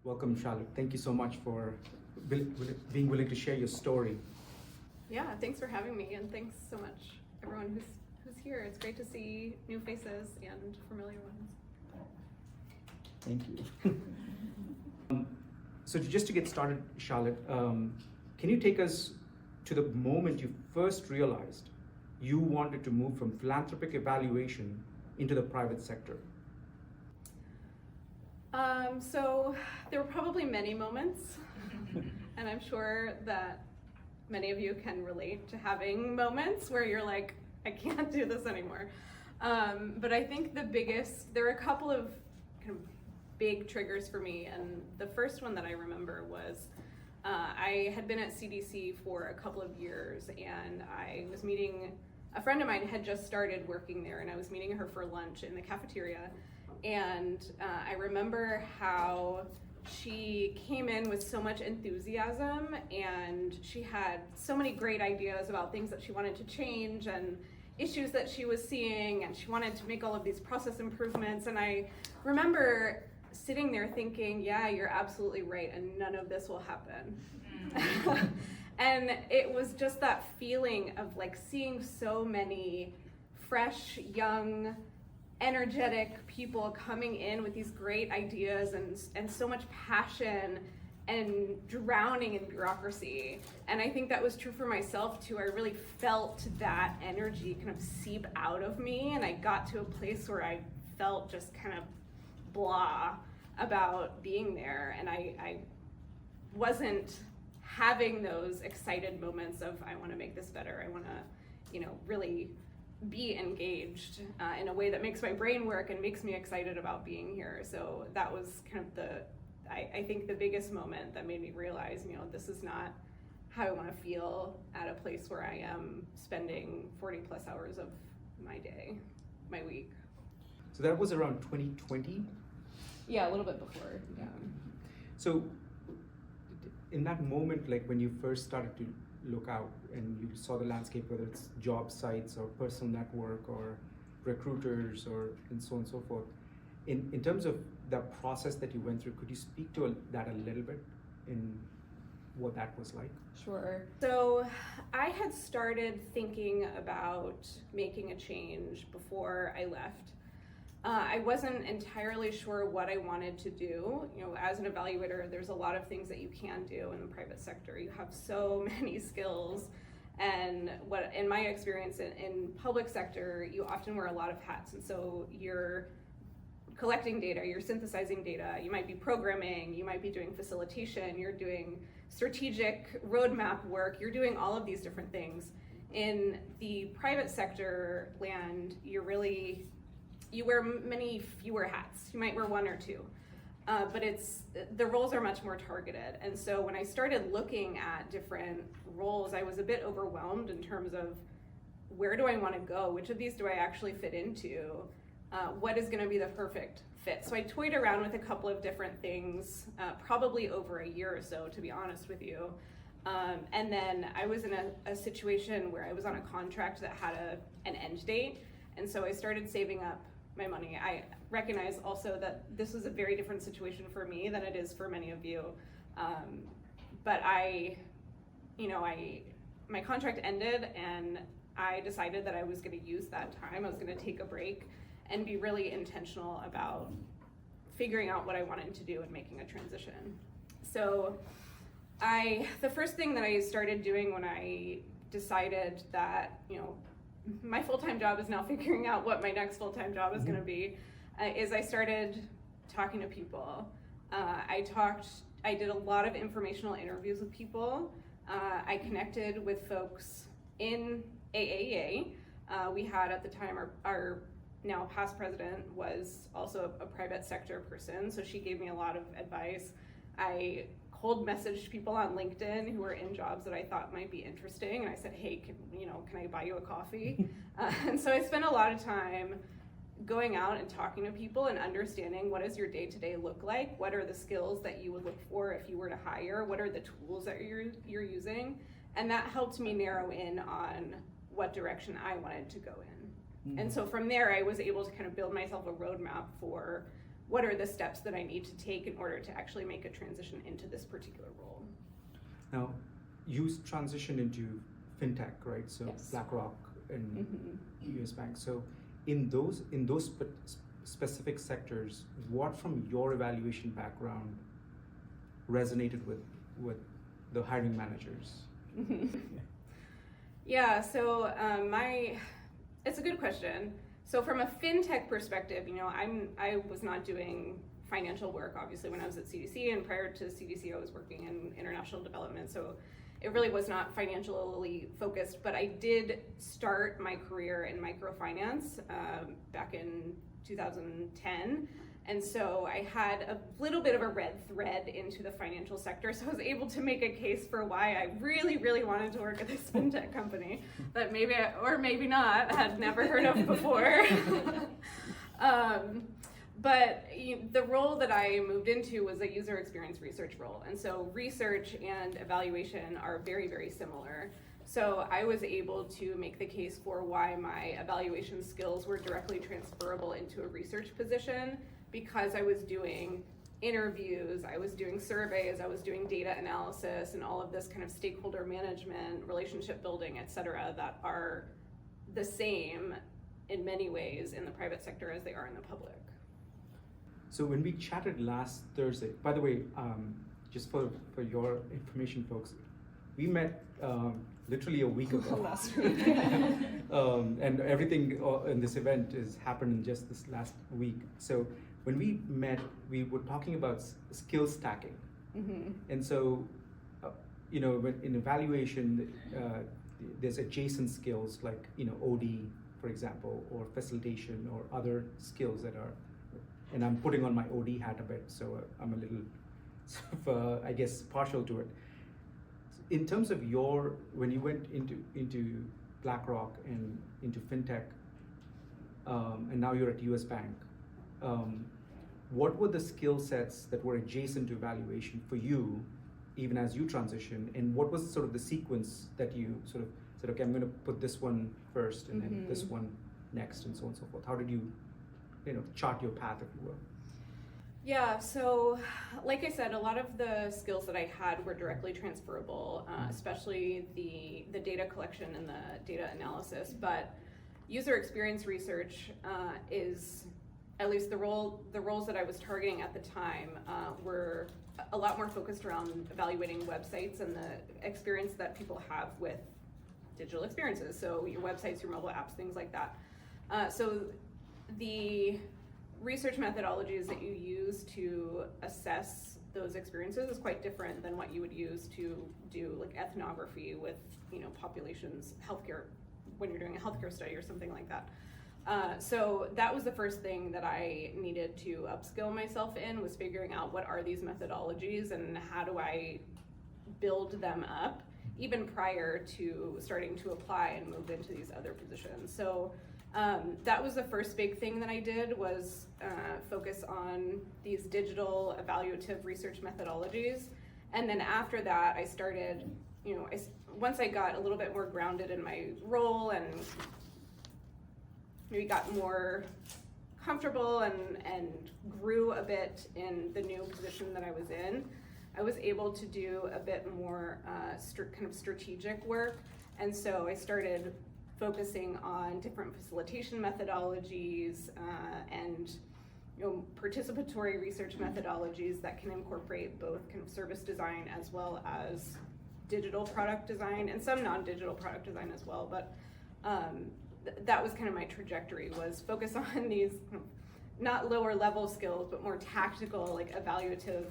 Welcome, Charlotte. Thank you so much for being willing to share your story. Yeah, thanks for having me, and thanks so much everyone who's here. It's great to see new faces and familiar ones. Thank you. So just to get started, Charlotte, can you take us to the moment you first realized you wanted to move from philanthropic evaluation into the private sector? So there were probably many moments, and I'm sure that many of you can relate to having moments where you're like, I can't do this anymore. But I think there were a couple of kind of big triggers for me, and the first one that I remember was I had been at CDC for a couple of years, and I was meeting, a friend of mine had just started working there, and I was meeting her for lunch in the cafeteria. And I remember how she came in with so much enthusiasm, and she had so many great ideas about things that she wanted to change and issues that she was seeing, and she wanted to make all of these process improvements. And I remember sitting there thinking, yeah, you're absolutely right, and none of this will happen. And it was just that feeling of like seeing so many fresh, young, energetic people coming in with these great ideas and so much passion and drowning in bureaucracy. And I think that was true for myself too. I really felt that energy kind of seep out of me, and I got to a place where I felt just kind of blah about being there, and I wasn't having those excited moments of I want to make this better, I want to really be engaged in a way that makes my brain work and makes me excited about being here. So that was kind of I think the biggest moment that made me realize, this is not how I want to feel at a place where I am spending 40 plus hours of my day, my week. So that was around 2020? Yeah, a little bit before, yeah. So in that moment, like when you first started to look out and you saw the landscape, whether it's job sites or personal network or recruiters or and so on and so forth, in terms of the process that you went through, could you speak to that a little bit in what that was like? Sure. So I had started thinking about making a change before I left. I wasn't entirely sure what I wanted to do. As an evaluator, there's a lot of things that you can do in the private sector. You have so many skills, and what, in my experience in public sector, you often wear a lot of hats, and so you're collecting data, you're synthesizing data, you might be programming, you might be doing facilitation, you're doing strategic roadmap work, you're doing all of these different things. In the private sector land, you wear many fewer hats. You might wear one or two, but the roles are much more targeted. And so when I started looking at different roles, I was a bit overwhelmed in terms of where do I want to go? Which of these do I actually fit into? What is going to be the perfect fit? So I toyed around with a couple of different things, probably over a year or so, to be honest with you. And then I was in a situation where I was on a contract that had an end date. And so I started saving up my money. I recognize also that this was a very different situation for me than it is for many of you. But my contract ended, and I decided that I was going to use that time. I was going to take a break and be really intentional about figuring out what I wanted to do and making a transition. So the first thing that I started doing when I decided that, my full-time job is now figuring out what my next full-time job is going to be, is I started talking to people. I did a lot of informational interviews with people. I connected with folks in AAEA. We had at the time our now past president was also a private sector person, so she gave me a lot of advice. I cold messaged people on LinkedIn who were in jobs that I thought might be interesting, and I said, hey, can I buy you a coffee? And so I spent a lot of time going out and talking to people and understanding what does your day-to-day look like, what are the skills that you would look for if you were to hire, what are the tools that you're using, and that helped me narrow in on what direction I wanted to go in. And so from there, I was able to kind of build myself a roadmap for what are the steps that I need to take in order to actually make a transition into this particular role. Now, you transitioned into fintech, right? So Yes. BlackRock and Mm-hmm. US Bank. So in those specific sectors, what from your evaluation background resonated with the hiring managers? Yeah, so it's a good question. So from a fintech perspective, I was not doing financial work, obviously, when I was at CDC, and prior to CDC, I was working in international development, so it really was not financially focused, but I did start my career in microfinance back in 2010, and so I had a little bit of a red thread into the financial sector, so I was able to make a case for why I really, really wanted to work at this fintech company that maybe, or maybe not, had never heard of before. But the role that I moved into was a user experience research role. And so research and evaluation are very, very similar. So I was able to make the case for why my evaluation skills were directly transferable into a research position, because I was doing interviews, I was doing surveys, I was doing data analysis, and all of this kind of stakeholder management, relationship building, et cetera, that are the same in many ways in the private sector as they are in the public. So when we chatted last Thursday, by the way, just for your information, folks, we met literally a week ago. Last week. And everything in this event has happened in just this last week. So when we met, we were talking about skill stacking. Mm-hmm. And so, when in evaluation, there's adjacent skills like, OD, for example, or facilitation or other skills that are, and I'm putting on my OD hat a bit, so I'm a little, sort of, I guess, partial to it. In terms of when you went into BlackRock and into fintech, and now you're at US Bank, what were the skill sets that were adjacent to evaluation for you, even as you transition, and what was sort of the sequence that you sort of said, okay, I'm going to put this one first and then this one next, and so on and so forth? How did you chart your path, if you will? Yeah, so like I said, a lot of the skills that I had were directly transferable, especially the data collection and the data analysis, but user experience research is, at least the roles that I was targeting at the time were a lot more focused around evaluating websites and the experience that people have with digital experiences, so your websites, your mobile apps, things like that. So the research methodologies that you use to assess those experiences is quite different than what you would use to do like ethnography with populations, healthcare, when you're doing a healthcare study or something like that. So that was the first thing that I needed to upskill myself in, was figuring out what are these methodologies and how do I build them up, even prior to starting to apply and move into these other positions. So that was the first big thing that I did, was focus on these digital evaluative research methodologies. And then after that, I started, once I got a little bit more grounded in my role and maybe got more comfortable and grew a bit in the new position that I was in, I was able to do a bit more kind of strategic work. And so I started focusing on different facilitation methodologies and participatory research methodologies that can incorporate both kind of service design as well as digital product design, and some non-digital product design as well. But that was kind of my trajectory, was focus on these not lower level skills, but more tactical, like evaluative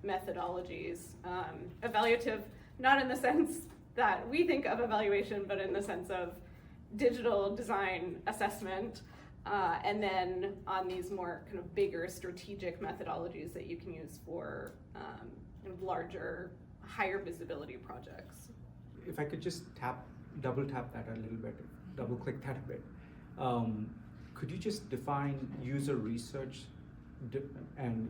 methodologies. Evaluative, not in the sense that we think of evaluation, but in the sense of digital design assessment, and then on these more kind of bigger strategic methodologies that you can use for kind of larger, higher visibility projects. If I could just double tap that a little bit, double click that a bit. Could you just define user research and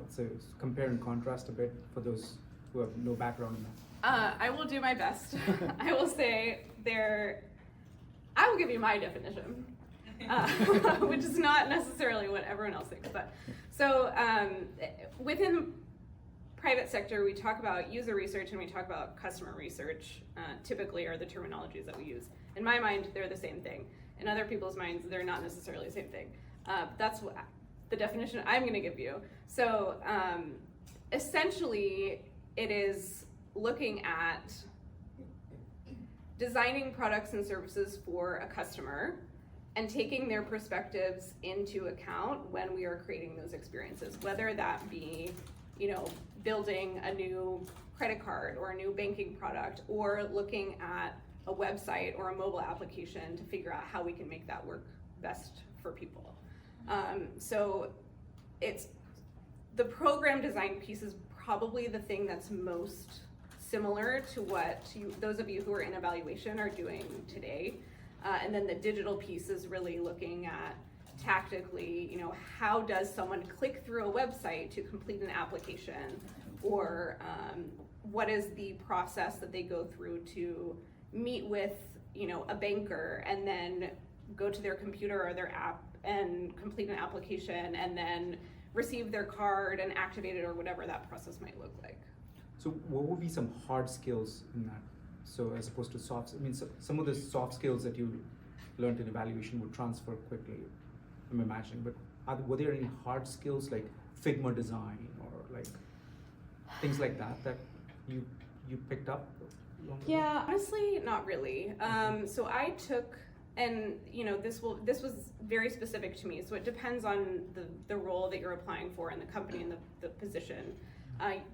so compare and contrast a bit for those who have no background in that? I will do my best. I will say I will give you my definition. which is not necessarily what everyone else thinks. But so within private sector, we talk about user research and we talk about customer research, typically are the terminologies that we use. In my mind, they're the same thing. In other people's minds, they're not necessarily the same thing. That's what the definition I'm going to give you. So essentially, it is looking at designing products and services for a customer and taking their perspectives into account when we are creating those experiences, whether that be, building a new credit card or a new banking product, or looking at a website or a mobile application to figure out how we can make that work best for people. So it's the program design piece is probably the thing that's most similar to what those of you who are in evaluation are doing today. And then the digital piece is really looking at tactically, how does someone click through a website to complete an application, or what is the process that they go through to meet with, a banker and then go to their computer or their app and complete an application and then receive their card and activate it, or whatever that process might look like. So what would be some hard skills in that? So as opposed to soft, some of the soft skills that you learned in evaluation would transfer quickly, I'm imagining, but were there any hard skills like Figma design or like things like that you picked up along the way? Yeah, honestly, not really. So I took, and this was very specific to me, so it depends on the role that you're applying for in the company and the position.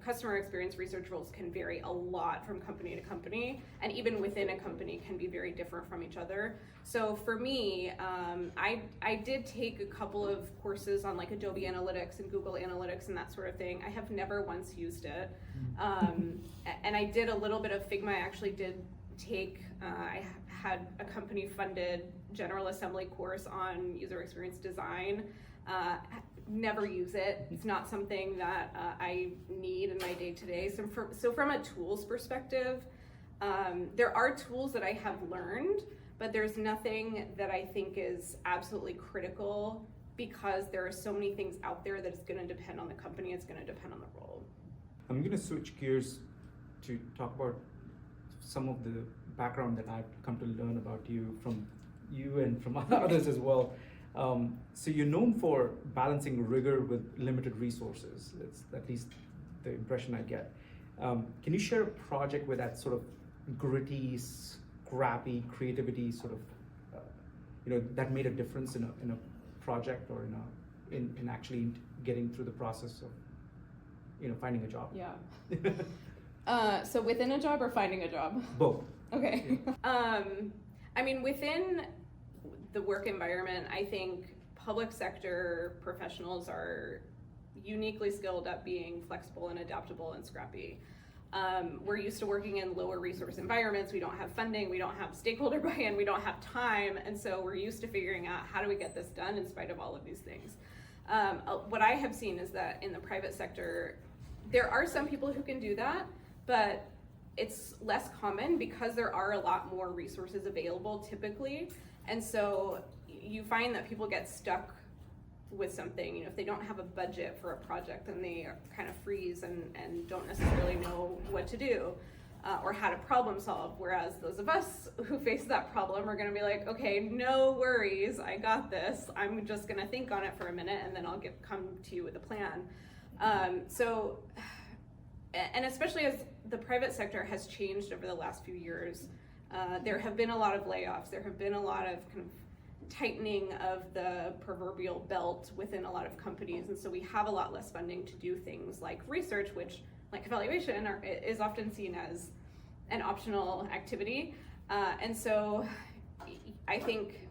Customer experience research roles can vary a lot from company to company, and even within a company can be very different from each other. So for me, I did take a couple of courses on like Adobe Analytics and Google Analytics and that sort of thing. I have never once used it. And I did a little bit of Figma. I actually did take, I had a company funded General Assembly course on user experience design. Never use it. It's not something that I need in my day-to-day. So from a tools perspective, there are tools that I have learned, but there's nothing that I think is absolutely critical, because there are so many things out there that it's going to depend on the company, it's going to depend on the role. I'm going to switch gears to talk about some of the background that I've come to learn about you from you and from others as well. So you're known for balancing rigor with limited resources. That's at least the impression I get. Can you share a project where that sort of gritty, scrappy creativity sort of, that made a difference in a project, or in actually getting through the process of, finding a job? Yeah. So within a job or finding a job? Both. Okay. Yeah. Within the work environment, I think public sector professionals are uniquely skilled at being flexible and adaptable and scrappy. We're used to working in lower resource environments. We don't have funding, we don't have stakeholder buy-in, we don't have time, and so we're used to figuring out how do we get this done in spite of all of these things. What I have seen is that in the private sector, there are some people who can do that, but it's less common because there are a lot more resources available typically. And so you find that people get stuck with something. If they don't have a budget for a project, then they kind of freeze and don't necessarily know what to do or how to problem solve. Whereas those of us who face that problem are going to be like, okay, no worries, I got this. I'm just going to think on it for a minute, and then I'll come to you with a plan. And especially as the private sector has changed over the last few years, there have been a lot of layoffs. There have been a lot of kind of tightening of the proverbial belt within a lot of companies, and so we have a lot less funding to do things like research, which, like evaluation, is often seen as an optional activity. And so I think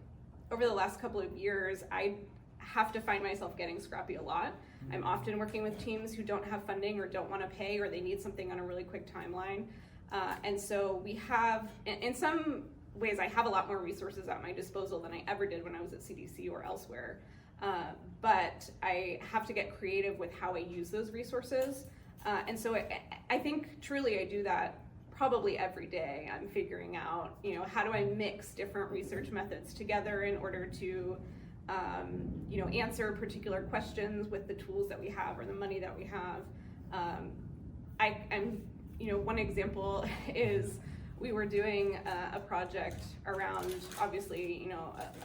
over the last couple of years, I have to find myself getting scrappy a lot. I'm often working with teams who don't have funding or don't want to pay, or they need something on a really quick timeline. And so we have, in some ways, I have a lot more resources at my disposal than I ever did when I was at CDC or elsewhere. But I have to get creative with how I use those resources. And so I think truly I do that probably every day I'm figuring out, how do I mix different research methods together in order to, answer particular questions with the tools that we have or the money that we have. One example is we were doing a project around, obviously,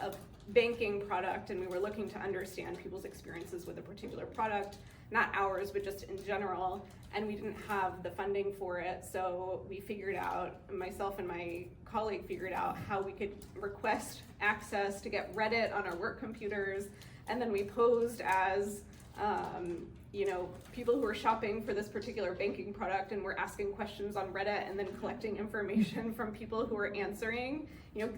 a banking product, and we were looking to understand people's experiences with a particular product, not ours, but just in general, and we didn't have the funding for it, so we figured out, myself and my colleague figured out how we could request access to get Reddit on our work computers, and then we posed as people who were shopping for this particular banking product and were asking questions on Reddit and then collecting information from people who were answering.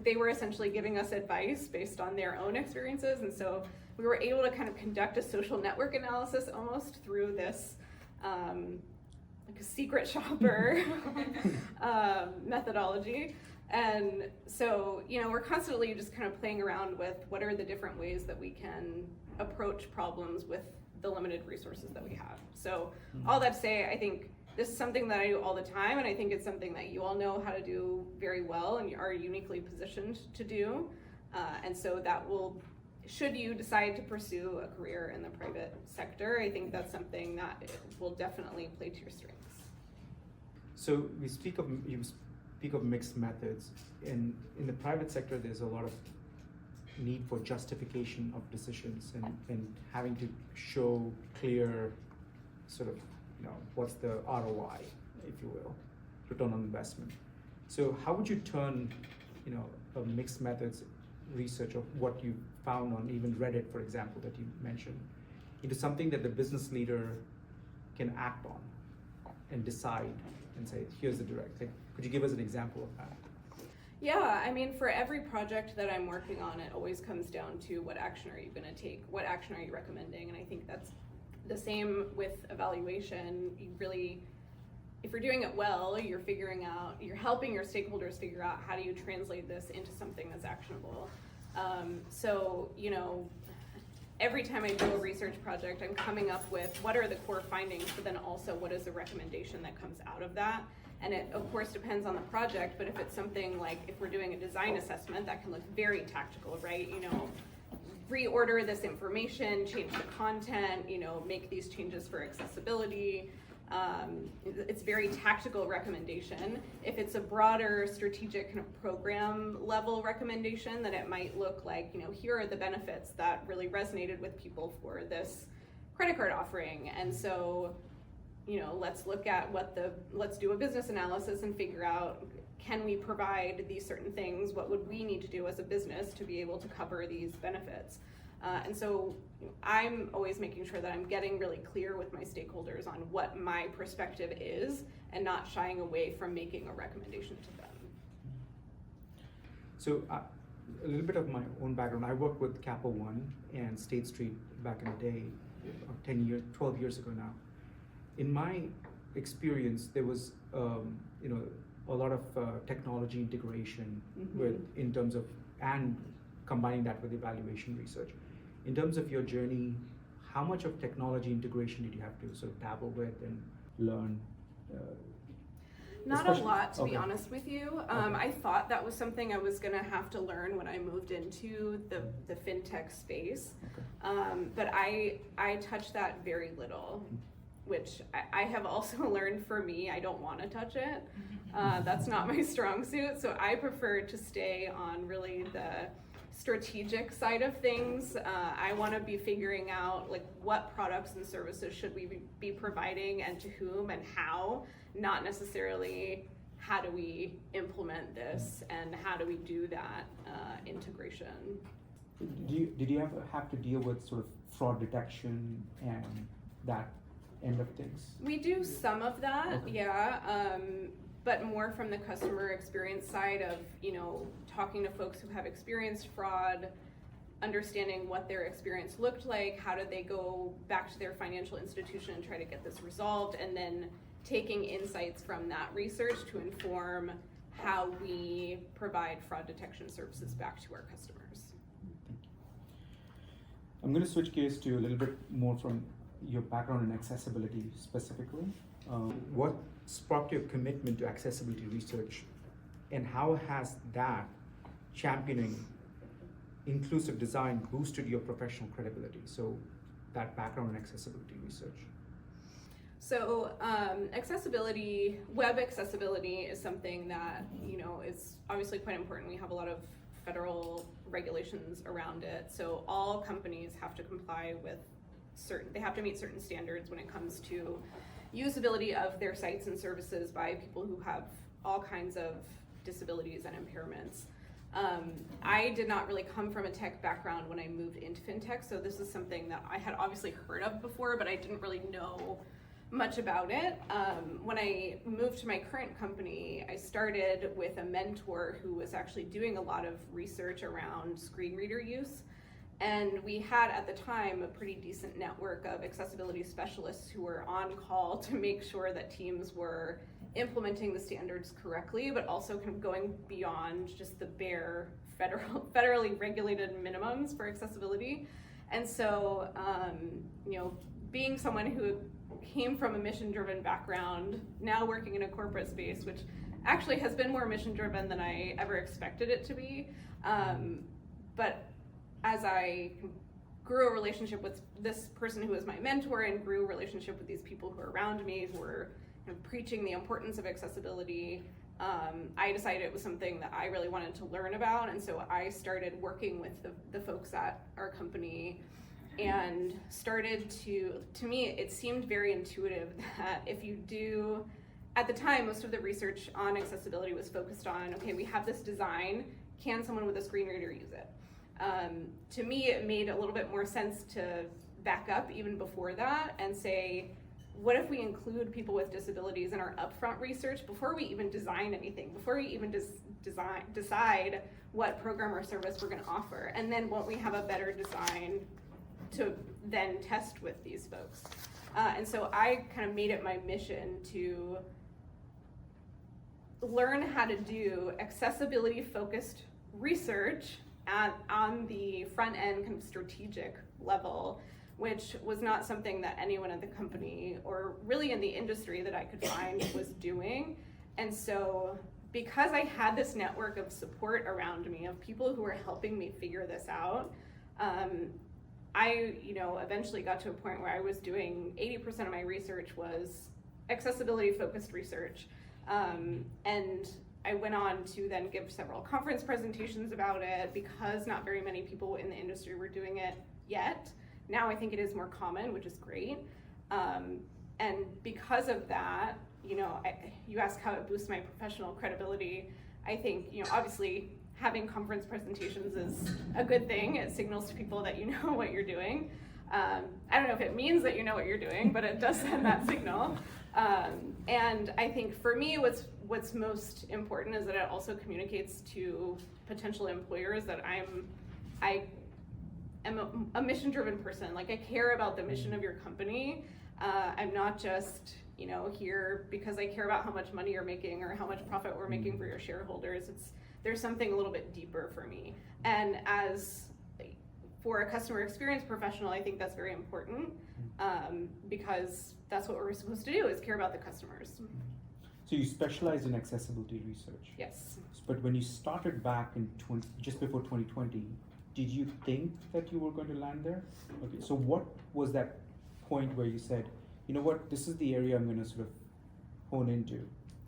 They were essentially giving us advice based on their own experiences, and so we were able to kind of conduct a social network analysis almost through this like a secret shopper methodology. And so, we're constantly just kind of playing around with what are the different ways that we can approach problems with the limited resources that we have. So all that to say, I think this is something that I do all the time, and I think it's something that you all know how to do very well and you are uniquely positioned to do. And so that will, should you decide to pursue a career in the private sector, I think that's something that will definitely play to your strengths. So you speak of mixed methods. In the private sector, there's a lot of need for justification of decisions and having to show clear sort of, what's the ROI, if you will, return on investment. So how would you turn, a mixed methods research of what you found on even Reddit, for example, that you mentioned, into something that the business leader can act on and decide and say, here's the direct thing. Could you give us an example of that? Yeah, for every project that I'm working on, it always comes down to what action are you going to take? What action are you recommending? And I think that's the same with evaluation. You really, if you're doing it well, you're helping your stakeholders figure out how do you translate this into something that's actionable. Every time I do a research project, I'm coming up with what are the core findings, but then also what is the recommendation that comes out of that. And it, of course, depends on the project, but if it's something like, if we're doing a design assessment, that can look very tactical, right? Reorder this information, change the content, make these changes for accessibility. It's very tactical recommendation. If it's a broader strategic kind of program level recommendation, then it might look like, here are the benefits that really resonated with people for this credit card offering. And so, let's look at let's do a business analysis and figure out, can we provide these certain things? What would we need to do as a business to be able to cover these benefits? And so I'm always making sure that I'm getting really clear with my stakeholders on what my perspective is and not shying away from making a recommendation to them. So a little bit of my own background. I worked with Capital One and State Street back in the day, 12 years ago now. In my experience, there was a lot of technology integration in terms of, and combining that with evaluation research. In terms of your journey, how much of technology integration did you have to sort of dabble with and learn? Not a lot, to be honest with you. I thought that was something I was going to have to learn when I moved into the fintech space. But I touched that very little, which I have also learned for me, I don't want to touch it. That's not my strong suit. So I prefer to stay on really the strategic side of things. I want to be figuring out what products and services should we be providing and to whom and how, not necessarily how do we implement this and how do we do that integration. Did you ever have to deal with sort of fraud detection and that end of things? We do some of that, yeah. But more from the customer experience side of, talking to folks who have experienced fraud, understanding what their experience looked like, how did they go back to their financial institution and try to get this resolved, and then taking insights from that research to inform how we provide fraud detection services back to our customers. I'm going to switch gears to a little bit more from your background in accessibility specifically. What sparked your commitment to accessibility research, and how has that championing inclusive design boosted your professional credibility? So that background in accessibility research. So accessibility, web accessibility is something that, is obviously quite important. We have a lot of federal regulations around it. So all companies have to comply with they have to meet certain standards when it comes to usability of their sites and services by people who have all kinds of disabilities and impairments. I did not really come from a tech background when I moved into fintech, so this is something that I had obviously heard of before, but I didn't really know much about it. When I moved to my current company, I started with a mentor who was actually doing a lot of research around screen reader use. And we had at the time a pretty decent network of accessibility specialists who were on call to make sure that teams were implementing the standards correctly, but also kind of going beyond just the bare federally regulated minimums for accessibility. And so, being someone who came from a mission-driven background, now working in a corporate space, which actually has been more mission-driven than I ever expected it to be. But as I grew a relationship with this person who was my mentor and grew a relationship with these people who are around me who were preaching the importance of accessibility, I decided it was something that I really wanted to learn about. And so I started working with the folks at our company and started to me, it seemed very intuitive that if you do, at the time, most of the research on accessibility was focused on, okay, we have this design, can someone with a screen reader use it? To me, it made a little bit more sense to back up even before that and say, what if we include people with disabilities in our upfront research before we even design anything, before we even decide what program or service we're going to offer? And then won't we have a better design to then test with these folks? And so I kind of made it my mission to learn how to do accessibility-focused research on the front end kind of strategic level, which was not something that anyone at the company or really in the industry that I could find was doing. And so because I had this network of support around me of people who were helping me figure this out, I eventually got to a point where I was doing 80% of my research was accessibility focused research. And I went on to then give several conference presentations about it because not very many people in the industry were doing it yet. Now I think it is more common, which is great. And because of that, you ask how it boosts my professional credibility. I think, obviously having conference presentations is a good thing. It signals to people that you know what you're doing. I don't know if it means that you know what you're doing, but it does send that signal. And I think for me, what's most important is that it also communicates to potential employers that I am a mission-driven person. Like, I care about the mission of your company. I'm not just here because I care about how much money you're making or how much profit we're making for your shareholders. There's something a little bit deeper for me. And for a customer experience professional, I think that's very important because that's what we're supposed to do, is care about the customers. So you specialize in accessibility research. Yes. But when you started back in just before 2020, did you think that you were going to land there? Okay. So what was that point where you said, you know what, this is the area I'm going to sort of hone into?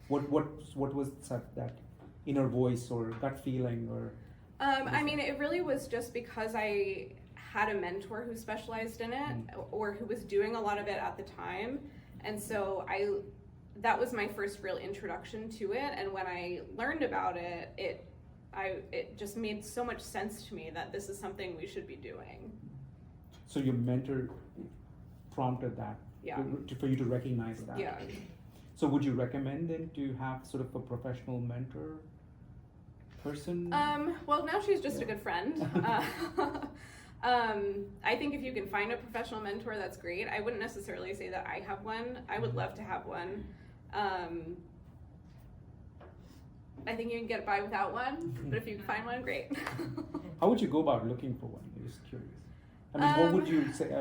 What was that inner voice or gut feeling or? It really was just because I had a mentor who specialized in it or who was doing a lot of it at the time. And so that was my first real introduction to it. And when I learned about it, it just made so much sense to me that this is something we should be doing. So your mentor prompted that for you to recognize that? Yeah. So would you recommend then to have sort of a professional mentor person? Well, now she's just a good friend. I think if you can find a professional mentor, that's great. I wouldn't necessarily say that I have one. I would love to have one. I think you can get by without one, but if you can find one, great. How would you go about looking for one? I'm just curious. What would you say?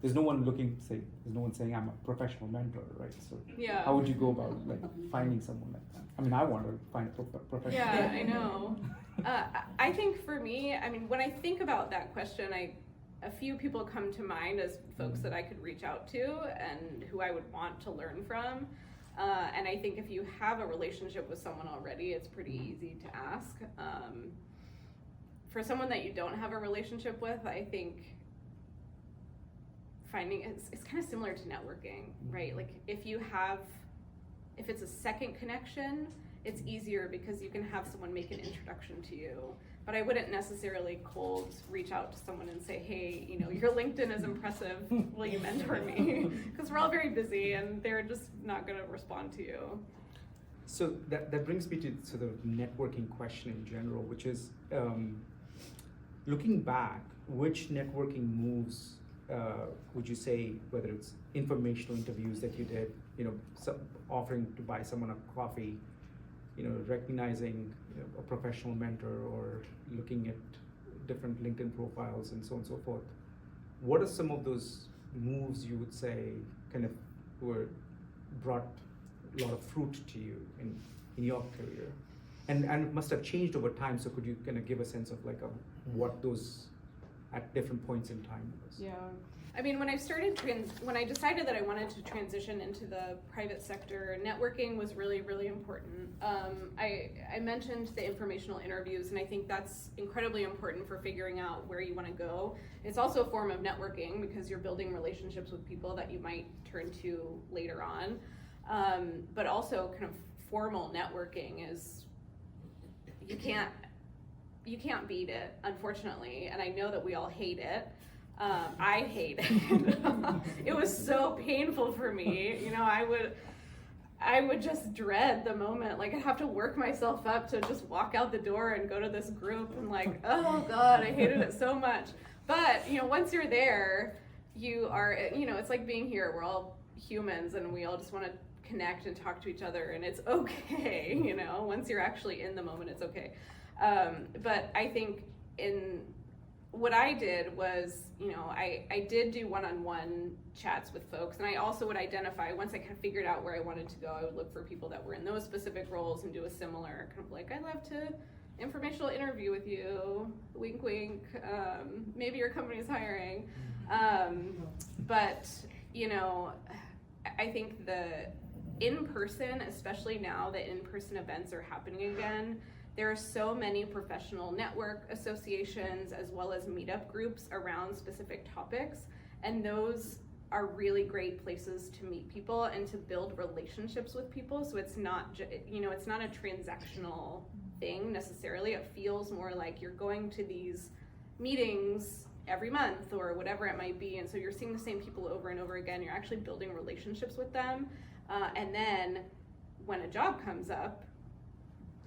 there's no one there's no one saying I'm a professional mentor, right? So Yeah. how would you go about like finding someone like that? I mean, I want to find a professional. Yeah, I know. I think for me, I mean, when I think about that question, a few people come to mind as folks that I could reach out to and who I would want to learn from. And I think if you have a relationship with someone already, it's pretty easy to ask. For someone that you don't have a relationship with, I think finding it's kind of similar to networking, right? Like if it's a second connection, it's easier because you can have someone make an introduction to you. But I wouldn't necessarily cold reach out to someone and say, hey, you know, your LinkedIn is impressive, will you mentor me? Because we're all very busy and they're just not gonna respond to you. So that brings me to sort of networking question in general, which is, looking back, which networking moves would you say, whether it's informational interviews that you did, you know, offering to buy someone a coffee, you know, recognizing a professional mentor, or looking at different LinkedIn profiles and so on and so forth. What are some of those moves you would say kind of brought a lot of fruit to you in your career? And it must have changed over time, so could you kind of give a sense of like what those at different points in time was? Yeah. I mean, when I decided that I wanted to transition into the private sector, networking was really, really important. I mentioned the informational interviews, and I think that's incredibly important for figuring out where you want to go. It's also a form of networking because you're building relationships with people that you might turn to later on. But also kind of formal networking is, you can't beat it, unfortunately, and I know that we all hate it. I hate it. It was so painful for me. You know, I would just dread the moment. Like, I'd have to work myself up to just walk out the door and go to this group and like, oh God, I hated it so much. But, you know, once you're there, you are, you know, it's like being here. We're all humans and we all just want to connect and talk to each other, and it's okay, you know, once you're actually in the moment, it's okay. But I think what I did was, you know, I did do one-on-one chats with folks, and I also would identify, once I kind of figured out where I wanted to go, I would look for people that were in those specific roles and do a similar kind of like, I'd love to informational interview with you, wink wink, maybe your company's hiring. But, you know, I think the in-person, especially now that in-person events are happening again, there are so many professional network associations as well as meetup groups around specific topics, and those are really great places to meet people and to build relationships with people. So it's not, you know, it's not a transactional thing necessarily. It feels more like you're going to these meetings every month or whatever it might be, and so you're seeing the same people over and over again. You're actually building relationships with them, and then when a job comes up,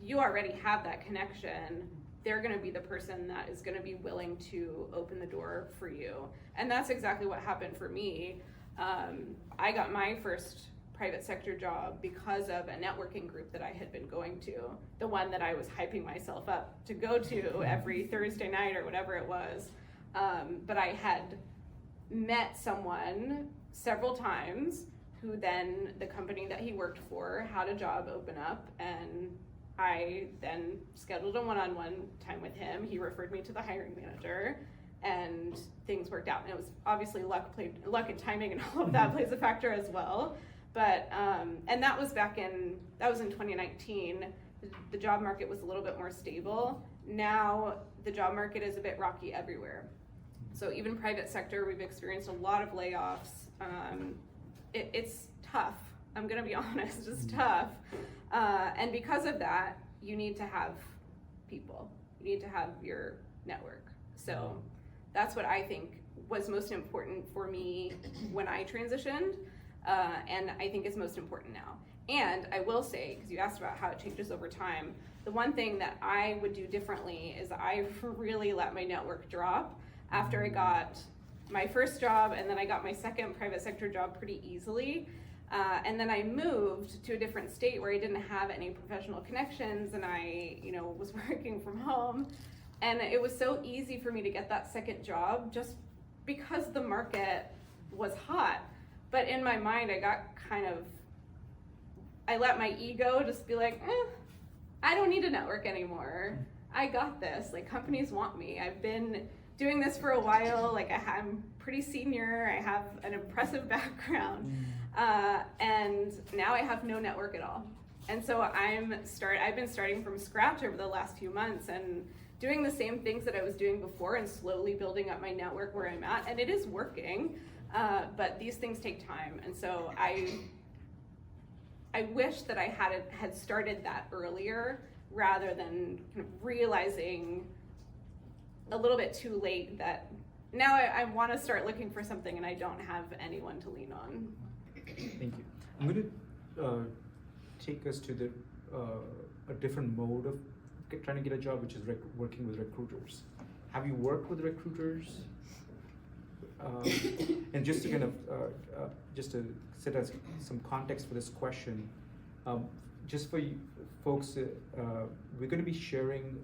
you already have that connection. They're going to be the person that is going to be willing to open the door for you. And that's exactly what happened for me. I got my first private sector job because of a networking group that I had been going to, the one that I was hyping myself up to go to every Thursday night or whatever it was. But I had met someone several times who then the company that he worked for had a job open up, and I then scheduled a one-on-one time with him. He referred me to the hiring manager, and things worked out. And it was obviously luck and timing and all of that plays a factor as well. But, and that was in 2019. The job market was a little bit more stable. Now the job market is a bit rocky everywhere. So even private sector, we've experienced a lot of layoffs. It's tough. I'm gonna be honest, it's tough. And because of that, you need to have people. You need to have your network. So that's what I think was most important for me when I transitioned, and I think is most important now. And I will say, because you asked about how it changes over time, the one thing that I would do differently is I really let my network drop after I got my first job, and then I got my second private sector job pretty easily. And then I moved to a different state where I didn't have any professional connections, and I, you know, was working from home. And it was so easy for me to get that second job just because the market was hot. But in my mind, I let my ego just be like, I don't need to network anymore. I got this. Like, companies want me. I've been doing this for a while. Like, I'm pretty senior. I have an impressive background. And now I have no network at all. And so I've been starting from scratch over the last few months and doing the same things that I was doing before and slowly building up my network where I'm at. And it is working, but these things take time. And so I wish that I had started that earlier rather than kind of realizing a little bit too late that now I want to start looking for something and I don't have anyone to lean on. Thank you. I'm going to take us to a different mode of trying to get a job, which is working with recruiters. Have you worked with recruiters? And just to kind of just to set us some context for this question, just for you folks, we're going to be sharing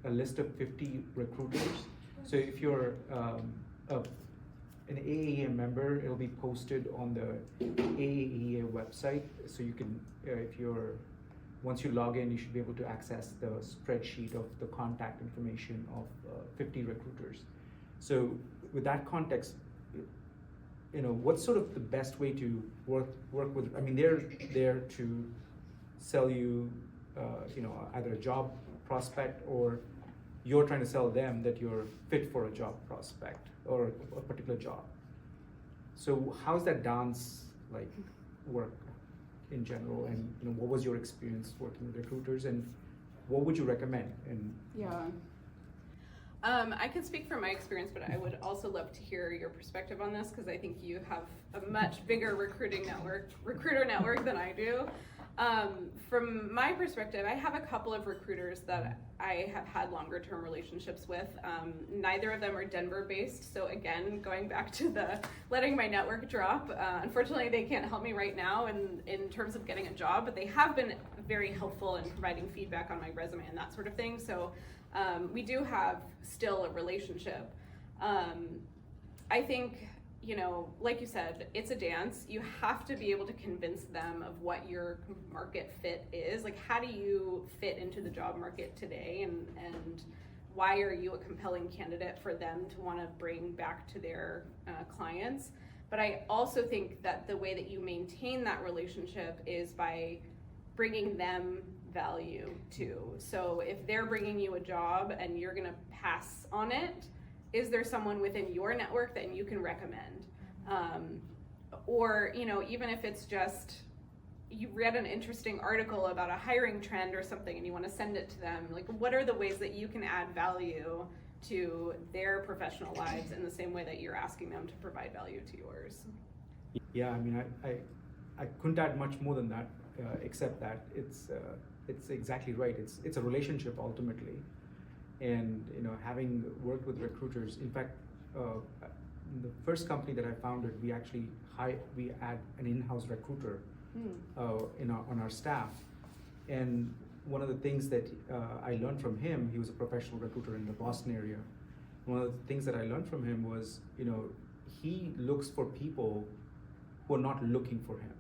a list of 50 recruiters. So if you're an AAEA member, it'll be posted on the AAEA website. So you can, once you log in, you should be able to access the spreadsheet of the contact information of 50 recruiters. So with that context, what's sort of the best way to work with? I mean, they're there to sell you, either a job prospect, or you're trying to sell them that you're fit for a job prospect or a particular job. So how's that dance work in general, and what was your experience working with recruiters, and what would you recommend? And I can speak from my experience, but I would also love to hear your perspective on this, because I think you have a much bigger recruiter network than I do. From my perspective, I have a couple of recruiters that I have had longer term relationships with. Neither of them are Denver based. So again, going back to the letting my network drop, unfortunately they can't help me right now in terms of getting a job, but they have been very helpful in providing feedback on my resume and that sort of thing. So we do have still a relationship. I think, like you said, it's a dance. You have to be able to convince them of what your market fit is. Like, how do you fit into the job market today, and why are you a compelling candidate for them to want to bring back to their clients? But I also think that the way that you maintain that relationship is by bringing them value too. So if they're bringing you a job and you're going to pass on it, is there someone within your network that you can recommend? Or, even if it's just you read an interesting article about a hiring trend or something and you want to send it to them, like, what are the ways that you can add value to their professional lives in the same way that you're asking them to provide value to yours? Yeah, I mean, I couldn't add much more than that, except that it's exactly right. It's a relationship ultimately. And having worked with recruiters, in fact, the first company that I founded, we actually had an in-house recruiter on our staff. And one of the things that I learned from him, he was a professional recruiter in the Boston area. One of the things that I learned from him was, he looks for people who are not looking for him.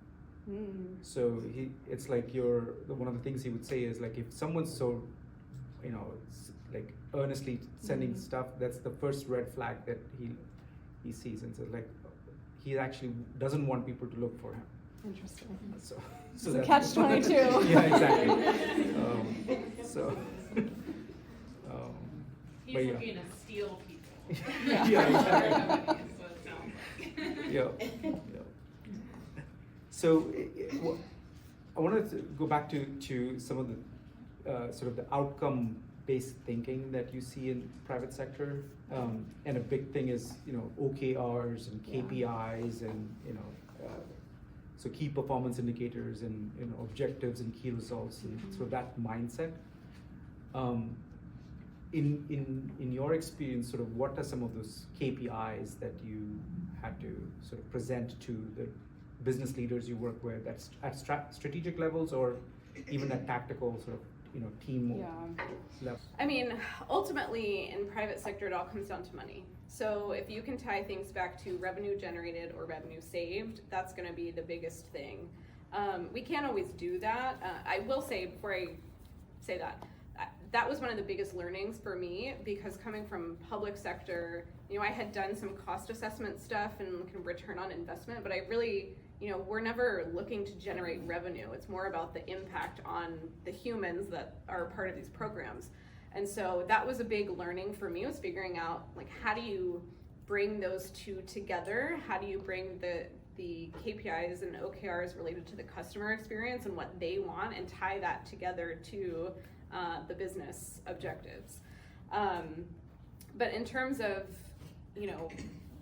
So it's like one of the things he would say is, like, if someone's so, like earnestly sending stuff, that's the first red flag that he sees, and says, like, he actually doesn't want people to look for him. Interesting. So it's a catch-22. Yeah, exactly. He's looking to steal people. Yeah, exactly. Yeah. So I wanted to go back to some of the sort of the outcome-based thinking that you see in private sector, and a big thing is OKRs and KPIs and so key performance indicators and objectives and key results, and so that mindset. In your experience, sort of what are some of those KPIs that you had to sort of present to the business leaders you work with, that's at strategic levels or even at tactical sort of team Yeah. level? I mean, ultimately, in private sector, it all comes down to money. So if you can tie things back to revenue generated or revenue saved, that's going to be the biggest thing. We can't always do that. I will say, before I say that, that was one of the biggest learnings for me, because coming from public sector, I had done some cost assessment stuff and kind of return on investment, but I really, we're never looking to generate revenue. It's more about the impact on the humans that are part of these programs. And so that was a big learning for me, was figuring out, like, how do you bring those two together? How do you bring the KPIs and OKRs related to the customer experience and what they want, and tie that together to the business objectives. But in terms of,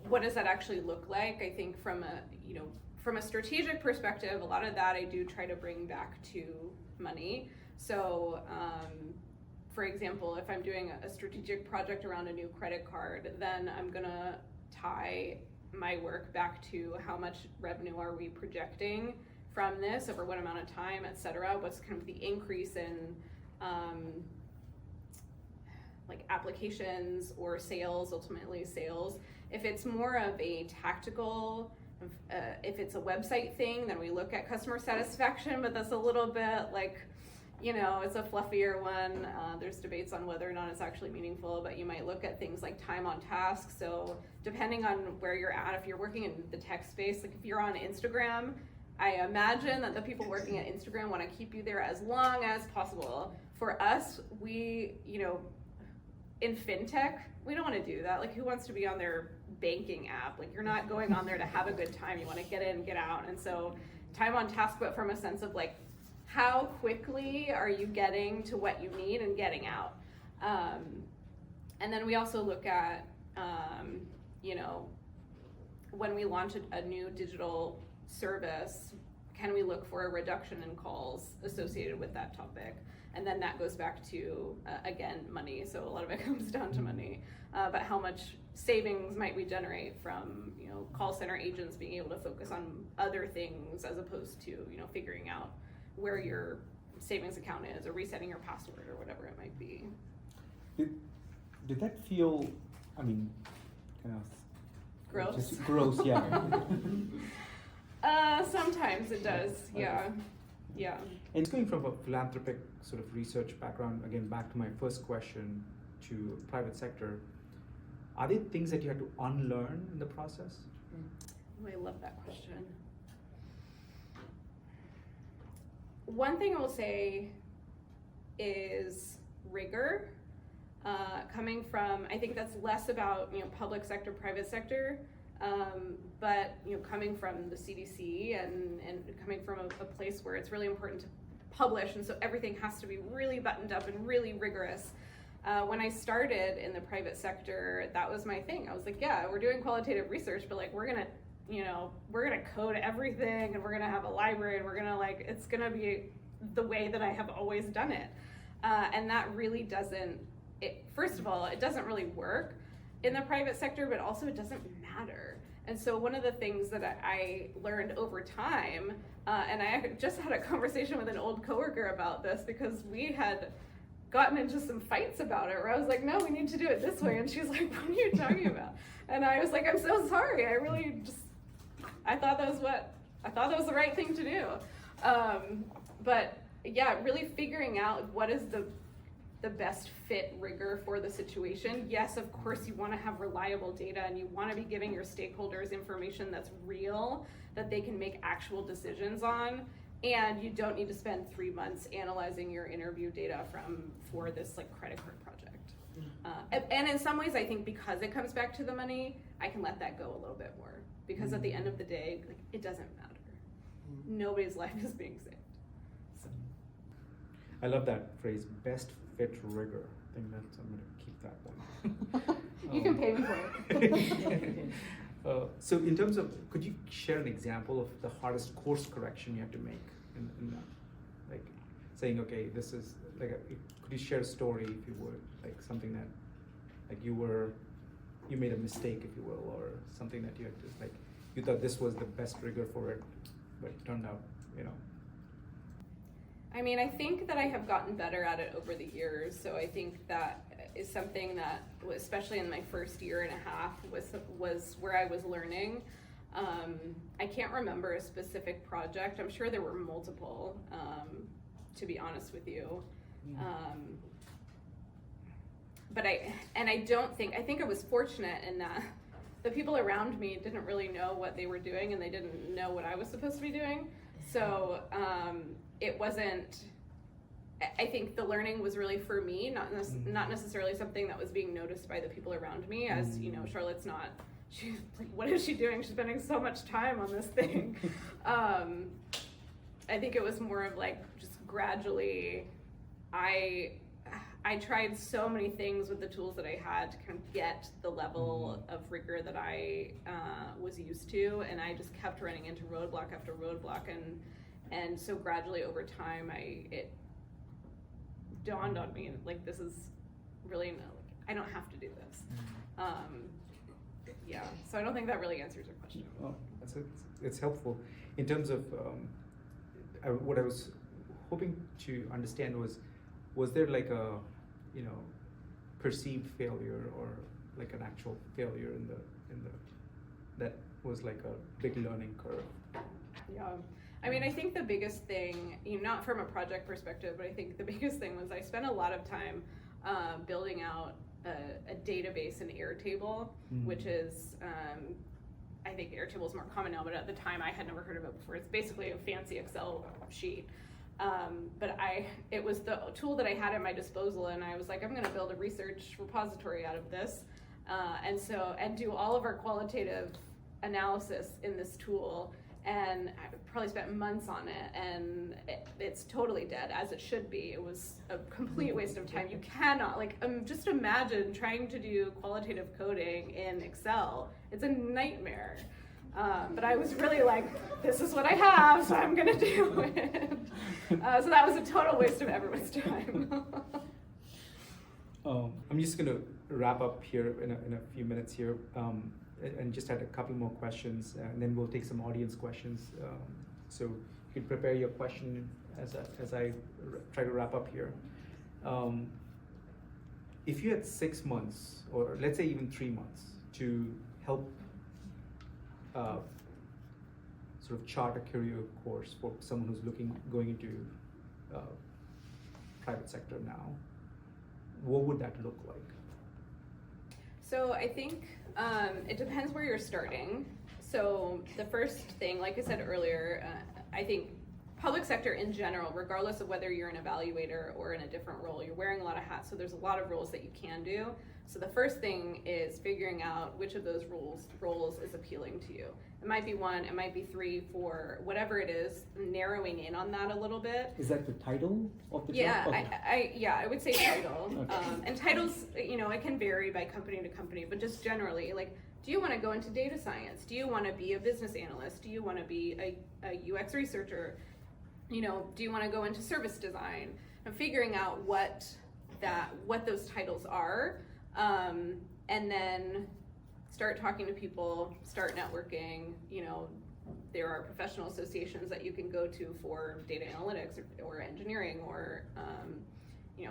what does that actually look like? I think from a strategic perspective, a lot of that I do try to bring back to money. So, for example, if I'm doing a strategic project around a new credit card, then I'm gonna tie my work back to how much revenue are we projecting from this over what amount of time, et cetera. What's kind of the increase in like applications or sales, ultimately sales. If it's more of a tactical, if it's a website thing, then we look at customer satisfaction, but that's a little bit like, it's a fluffier one. There's debates on whether or not it's actually meaningful, but you might look at things like time on task. So depending on where you're at, if you're working in the tech space, like if you're on Instagram, I imagine that the people working at Instagram want to keep you there as long as possible. For us, we, in fintech, we don't want to do that. Like, who wants to be on their banking app? Like, you're not going on there to have a good time. You want to get in, get out. And so time on task, but from a sense of like, how quickly are you getting to what you need and getting out? And then we also look at, when we launch a new digital service, can we look for a reduction in calls associated with that topic? And then that goes back to, again, money. So a lot of it comes down to money. But how much savings might we generate from, call center agents being able to focus on other things as opposed to, figuring out where your savings account is, or resetting your password, or whatever it might be. Did that feel, kind of Gross? just gross, yeah. Sometimes it does, yeah. Yeah. And going from a philanthropic sort of research background, again, back to my first question to private sector, are there things that you had to unlearn in the process? Oh, I love that question. One thing I will say is rigor. Coming from, I think that's less about public sector, private sector, but coming from the CDC and coming from a place where it's really important to publish, and so everything has to be really buttoned up and really rigorous. When I started in the private sector, that was my thing. I was like, yeah, we're doing qualitative research, but like we're gonna code everything, and we're gonna have a library, and we're gonna it's gonna be the way that I have always done it. And that really doesn't, first of all, it doesn't really work in the private sector, but also it doesn't matter. And so one of the things that I learned over time, and I just had a conversation with an old coworker about this, because we had gotten into some fights about it, where I was like, no, we need to do it this way. And she's like, what are you talking about? And I was like, I'm so sorry. I thought that was the right thing to do. But yeah, really figuring out what is the best fit rigor for the situation. Yes, of course, you want to have reliable data, and you want to be giving your stakeholders information that's real, that they can make actual decisions on. And you don't need to spend 3 months analyzing your interview data for this credit card project. And in some ways, I think because it comes back to the money, I can let that go a little bit more, because at the end of the day, it doesn't matter. Nobody's life is being saved. So. I love that phrase, best fit rigor. I think I'm going to keep that one. You can pay me for it. So in terms of, could you share an example of the hardest course correction you had to make in that? Like saying, okay, this is could you share a story, if you would, like something that you made a mistake, if you will, or something that you had to, you thought this was the best rigor for it, but it turned out, I mean, I think that I have gotten better at it over the years. So I think that is something that, especially in my first year and a half, was where I was learning. I can't remember a specific project. I'm sure there were multiple, to be honest with you. But I think I was fortunate in that the people around me didn't really know what they were doing, and they didn't know what I was supposed to be doing. So it wasn't, I think the learning was really for me, not necessarily something that was being noticed by the people around me. As you know, Charlotte's not, she's like, what is she doing? She's spending so much time on this thing. I think it was more of like just gradually, I tried so many things with the tools that I had to kind of get the level of rigor that I was used to, and I just kept running into roadblock after roadblock, and so gradually over time, it dawned on me, like, this is really, I don't have to do this. Yeah, so I don't think that really answers your question. Oh, it's helpful. In terms of what I was hoping to understand was there like a, perceived failure or like an actual failure in the that was like a big learning curve? Yeah, I mean, I think the biggest thing, not from a project perspective, but I think the biggest thing was I spent a lot of time building out a database in Airtable, which is, I think Airtable is more common now, but at the time I had never heard of it before. It's basically a fancy Excel sheet. But it was the tool that I had at my disposal, and I was like, I'm gonna build a research repository out of this, and do all of our qualitative analysis in this tool, and I probably spent months on it, and it's totally dead, as it should be. It was a complete waste of time. You cannot, just imagine trying to do qualitative coding in Excel. It's a nightmare. But I was really like, this is what I have, so I'm gonna do it. So that was a total waste of everyone's time. I'm just gonna wrap up here in a few minutes here, and just had a couple more questions, and then we'll take some audience questions. So you can prepare your question as I try to wrap up here. If you had 6 months, or let's say even 3 months, to help sort of chart a career course for someone who's going into private sector now, what would that look like? So I think it depends where you're starting. So the first thing, like I said earlier, I think public sector in general, regardless of whether you're an evaluator or in a different role, you're wearing a lot of hats, so there's a lot of roles that you can do. So the first thing is figuring out which of those roles is appealing to you. It might be 1, it might be 3, 4, whatever it is, narrowing in on that a little bit. Is that the title of the Yeah, job? Okay. I would say title. Okay. And titles, it can vary by company to company, but just generally, like, do you want to go into data science? Do you want to be a business analyst? Do you want to be a UX researcher? Do you want to go into service design? And figuring out what those titles are, and then start talking to people, start networking. There are professional associations that you can go to for data analytics or engineering or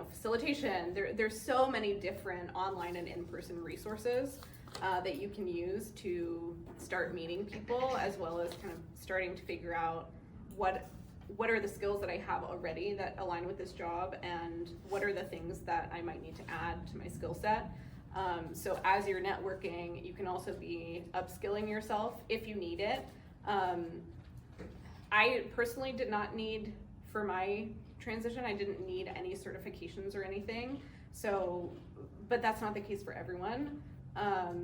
facilitation. There's so many different online and in-person resources that you can use to start meeting people, as well as kind of starting to figure out what are the skills that I have already that align with this job, and what are the things that I might need to add to my skill set. So as you're networking, you can also be upskilling yourself if you need it. I personally did not need, for my transition, I didn't need any certifications or anything. So, but that's not the case for everyone.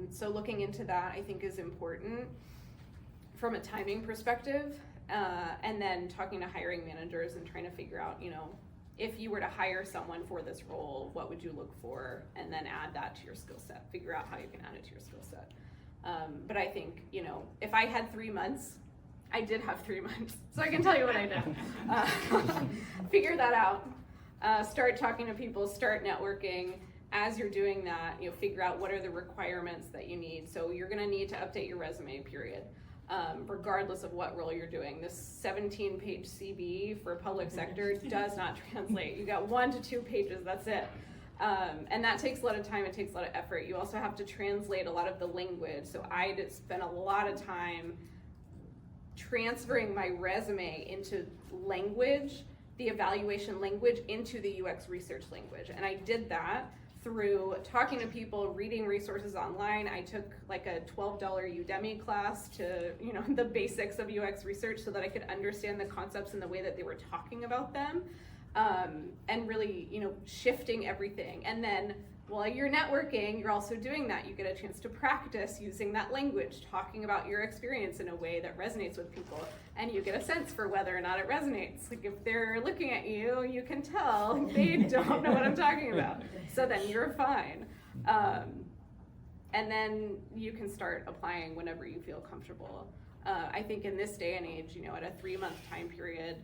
So looking into that, I think, is important from a timing perspective. And then talking to hiring managers and trying to figure out, if you were to hire someone for this role, what would you look for? And then add that to your skill set, figure out how you can add it to your skill set. But I think, if I had 3 months, I did have 3 months, so I can tell you what I did. Figure that out, start talking to people, start networking. As you're doing that, figure out what are the requirements that you need. So you're gonna need to update your resume, period. regardless of what role you're doing. This 17-page CV for public sector does not translate. You got 1 to 2 pages, that's it. And that takes a lot of time, it takes a lot of effort. You also have to translate a lot of the language. So I did spend a lot of time transferring my resume into language, the evaluation language, into the UX research language. And I did that through talking to people, reading resources online. I took like a $12 Udemy class to, the basics of UX research so that I could understand the concepts and the way that they were talking about them, and really, shifting everything. And then while you're networking, you're also doing that. You get a chance to practice using that language, talking about your experience in a way that resonates with people, and you get a sense for whether or not it resonates. Like if they're looking at you, you can tell they don't know what I'm talking about. So then you're fine. And then you can start applying whenever you feel comfortable. I think in this day and age, at a 3-month time period,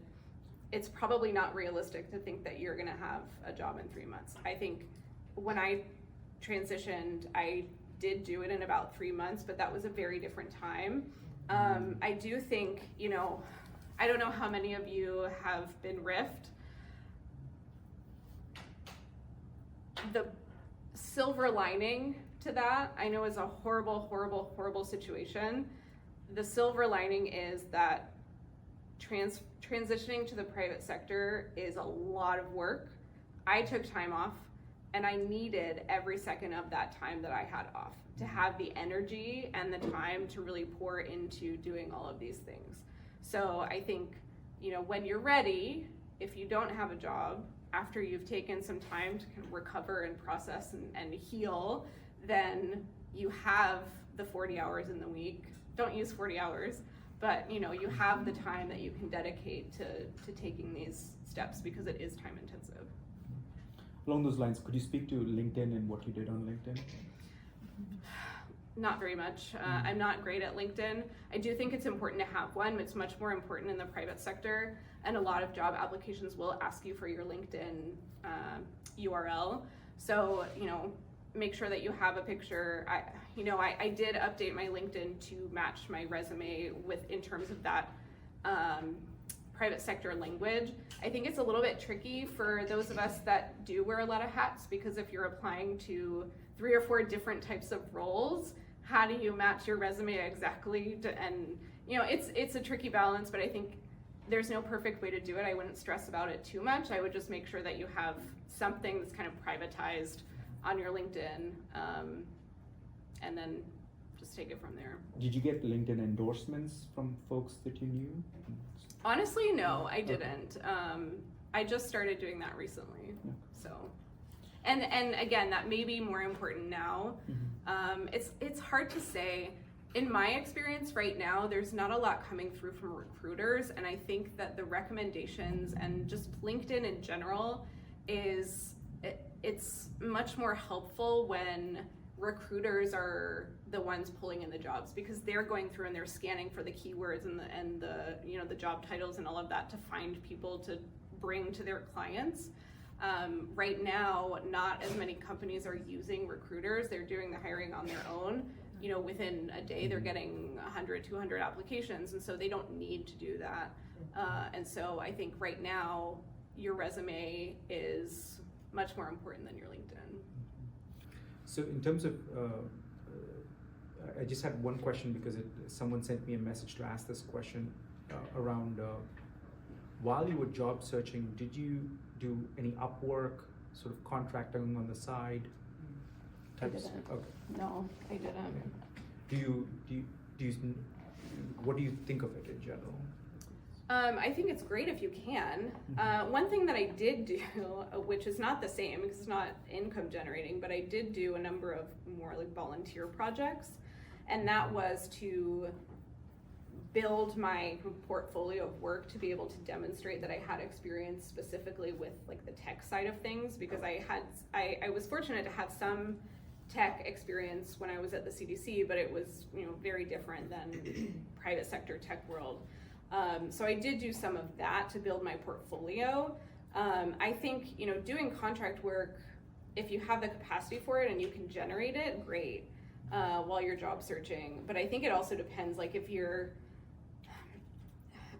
it's probably not realistic to think that you're gonna have a job in 3 months. I think when I transitioned, I did do it in about 3 months, but that was a very different time. I do think, I don't know how many of you have been riffed. The silver lining to that, I know is a horrible, horrible, horrible situation. The silver lining is that transitioning to the private sector is a lot of work. I took time off, and I needed every second of that time that I had off to have the energy and the time to really pour into doing all of these things. So I think, when you're ready, if you don't have a job, after you've taken some time to kind of recover and process and heal, then you have the 40 hours in the week. Don't use 40 hours, but you have the time that you can dedicate to taking these steps, because it is time intensive. Along those lines, could you speak to LinkedIn and what you did on LinkedIn? Not very much. I'm not great at LinkedIn. I do think it's important to have one. It's much more important in the private sector, and a lot of job applications will ask you for your LinkedIn URL. So, make sure that you have a picture. I did update my LinkedIn to match my resume in terms of that private sector language. I think it's a little bit tricky for those of us that do wear a lot of hats, because if you're applying to 3 or 4 different types of roles, how do you match your resume exactly it's a tricky balance, but I think there's no perfect way to do it. I wouldn't stress about it too much. I would just make sure that you have something that's kind of privatized on your LinkedIn, and then just take it from there. Did you get LinkedIn endorsements from folks that you knew? Honestly, no, I didn't. I just started doing that recently, so. And again, that may be more important now. It's hard to say. In my experience right now, there's not a lot coming through from recruiters, and I think that the recommendations and just LinkedIn in general it's much more helpful when recruiters are the ones pulling in the jobs, because they're going through and they're scanning for the keywords and the job titles and all of that to find people to bring to their clients. Right now, not as many companies are using recruiters. They're doing the hiring on their own. Within a day, they're getting 100, 200 applications, and so they don't need to do that. And so I think right now, your resume is much more important than your LinkedIn. So in terms of, I just had one question, because someone sent me a message to ask this question around, while you were job searching, did you do any Upwork, sort of contracting on the side? I didn't. Okay. No, I didn't. What do you think of it in general? I think it's great if you can. One thing that I did do, which is not the same because it's not income generating, but I did do a number of more like volunteer projects, and that was to build my portfolio of work to be able to demonstrate that I had experience specifically with like the tech side of things, because I was fortunate to have some tech experience when I was at the CDC, but it was very different than private sector tech world. So I did do some of that to build my portfolio. I think doing contract work, if you have the capacity for it and you can generate it, great. while you're job searching. But I think it also depends, like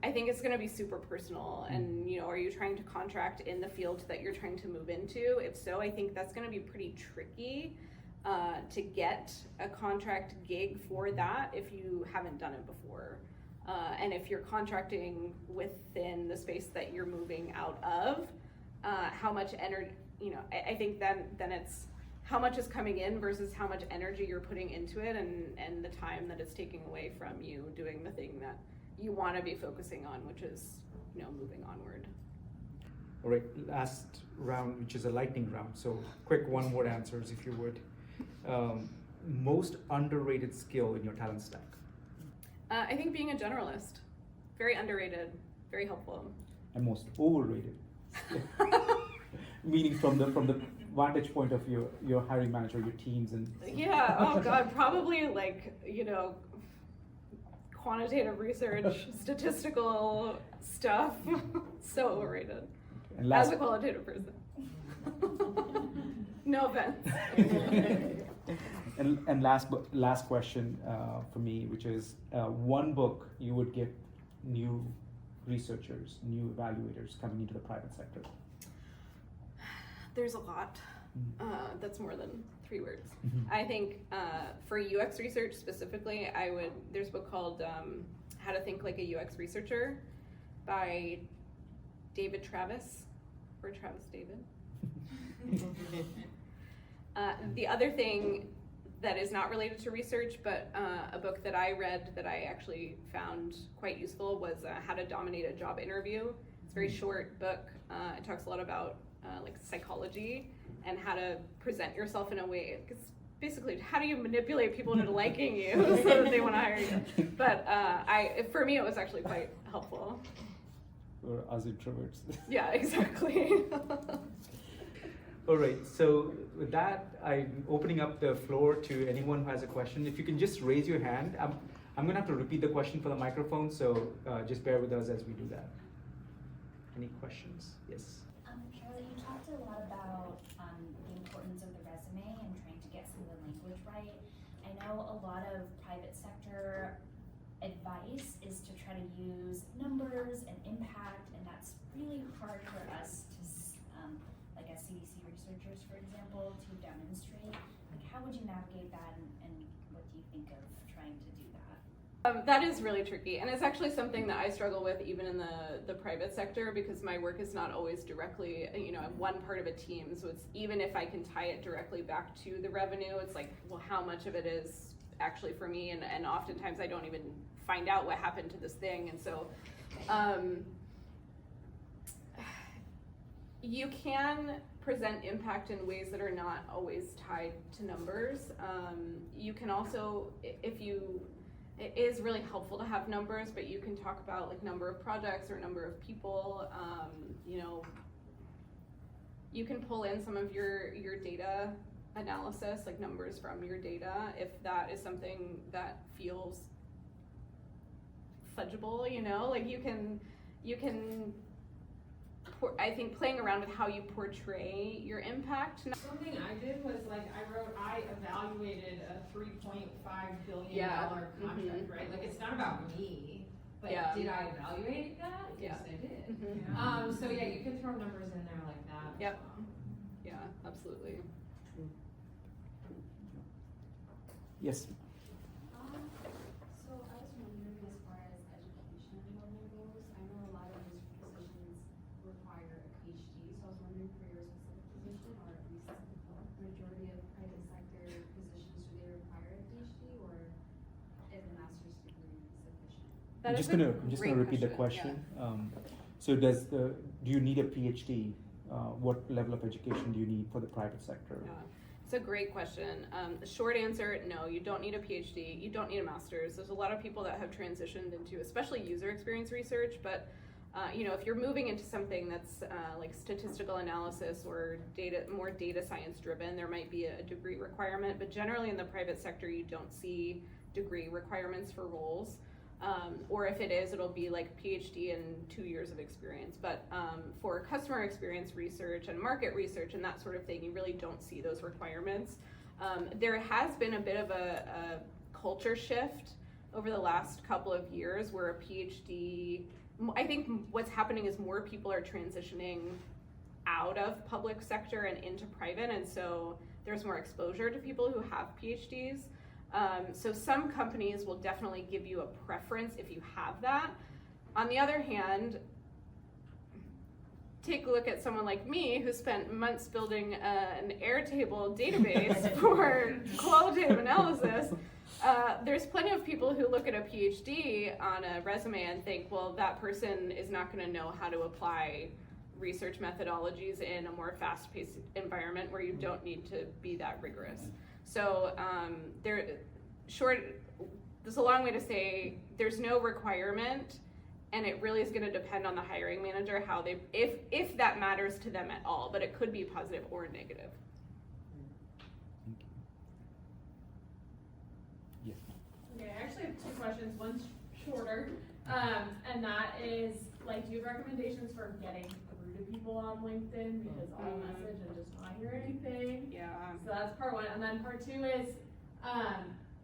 I think it's going to be super personal, and are you trying to contract in the field that you're trying to move into? If so, I think that's going to be pretty tricky to get a contract gig for that if you haven't done it before. And if you're contracting within the space that you're moving out of, how much energy, I think then it's how much is coming in versus how much energy you're putting into it, and the time that it's taking away from you doing the thing that you want to be focusing on, which is, moving onward. All right, last round, which is a lightning round. So quick one-word answers, if you would. Most underrated skill in your talent stack? I think being a generalist, very underrated, very helpful. And most overrated? Meaning from the vantage point of your hiring manager, your teams, and Yeah, oh God, probably quantitative research, statistical stuff, so overrated. And As a qualitative person. No offense. and last question for me, which is one book you would give new researchers, new evaluators coming into the private sector. There's a lot. That's more than 3 words. Mm-hmm. I think for UX research specifically, there's a book called How to Think Like a UX Researcher by David Travis, or Travis David. The other thing that is not related to research, but a book that I read that I actually found quite useful was How to Dominate a Job Interview. It's a very short book. It talks a lot about like psychology and how to present yourself in a way. Because basically, how do you manipulate people into liking you so that they want to hire you? But for me, it was actually quite helpful. Or us introverts. Yeah, exactly. All right, so with that, I'm opening up the floor to anyone who has a question. If you can just raise your hand. I'm gonna have to repeat the question for the microphone, so just bear with us as we do that. Any questions? Yes. Charlotte, you talked a lot about the importance of the resume and trying to get some of the language right. I know a lot of private sector advice is to try to use numbers and impact, and that's really hard for us to, like as CDC researchers, for example, to demonstrate. Like, how would you navigate that, and what do you think of trying to do that? That is really tricky, and it's actually something that I struggle with even in the private sector, because my work is not always directly, I'm one part of a team, so it's, even if I can tie it directly back to the revenue, it's like, well, how much of it is actually for me, and oftentimes I don't even find out what happened to this thing, and so you can present impact in ways that are not always tied to numbers. You can also, it is really helpful to have numbers, but you can talk about like number of projects or number of people. You can pull in some of your data analysis, like numbers from your data, if that is something that feels fudgeable, like you can I think playing around with how you portray your impact. Something I did was I evaluated a $3.5 billion Yeah. contract, right? Like, it's not about me, but Yeah. did I evaluate that? Yeah. Yes, I did. Mhm. So yeah, you can throw numbers in there like that. Yep. Yeah, absolutely. Yes. So I was wondering, as far as education enrollment goes, I know a lot of these positions require a PhD, so I was wondering for your specific position, or at least the majority of private sector positions, do they require a PhD, or is a master's degree sufficient? That I'm is just a gonna great repeat the question. So do you need a PhD? What level of education do you need for the private sector? Yeah. It's a great question. The short answer, no, you don't need a PhD, you don't need a master's. There's a lot of people that have transitioned into, especially user experience research, but if you're moving into something that's like statistical analysis or more data science driven, there might be a degree requirement, but generally in the private sector, you don't see degree requirements for roles. Or if it is, it'll be like PhD and 2 years of experience. But for customer experience research and market research and that sort of thing, you really don't see those requirements. There has been a bit of a culture shift over the last couple of years where a PhD, I think what's happening is more people are transitioning out of public sector and into private, and so there's more exposure to people who have PhDs. So some companies will definitely give you a preference if you have that. On the other hand, take a look at someone like me who spent months building an Airtable database for qualitative analysis. There's plenty of people who look at a PhD on a resume and think, well, that person is not going to know how to apply research methodologies in a more fast-paced environment where you don't need to be that rigorous. So there's a long way to say there's no requirement, and it really is going to depend on the hiring manager how they, if that matters to them at all, but it could be positive or negative. Yes. Okay, I actually have two questions. One's shorter, and that is, like, do you have recommendations for getting through to people on LinkedIn? Because I'll message and just not hear anything. Yeah. So that's part one. And then part two is,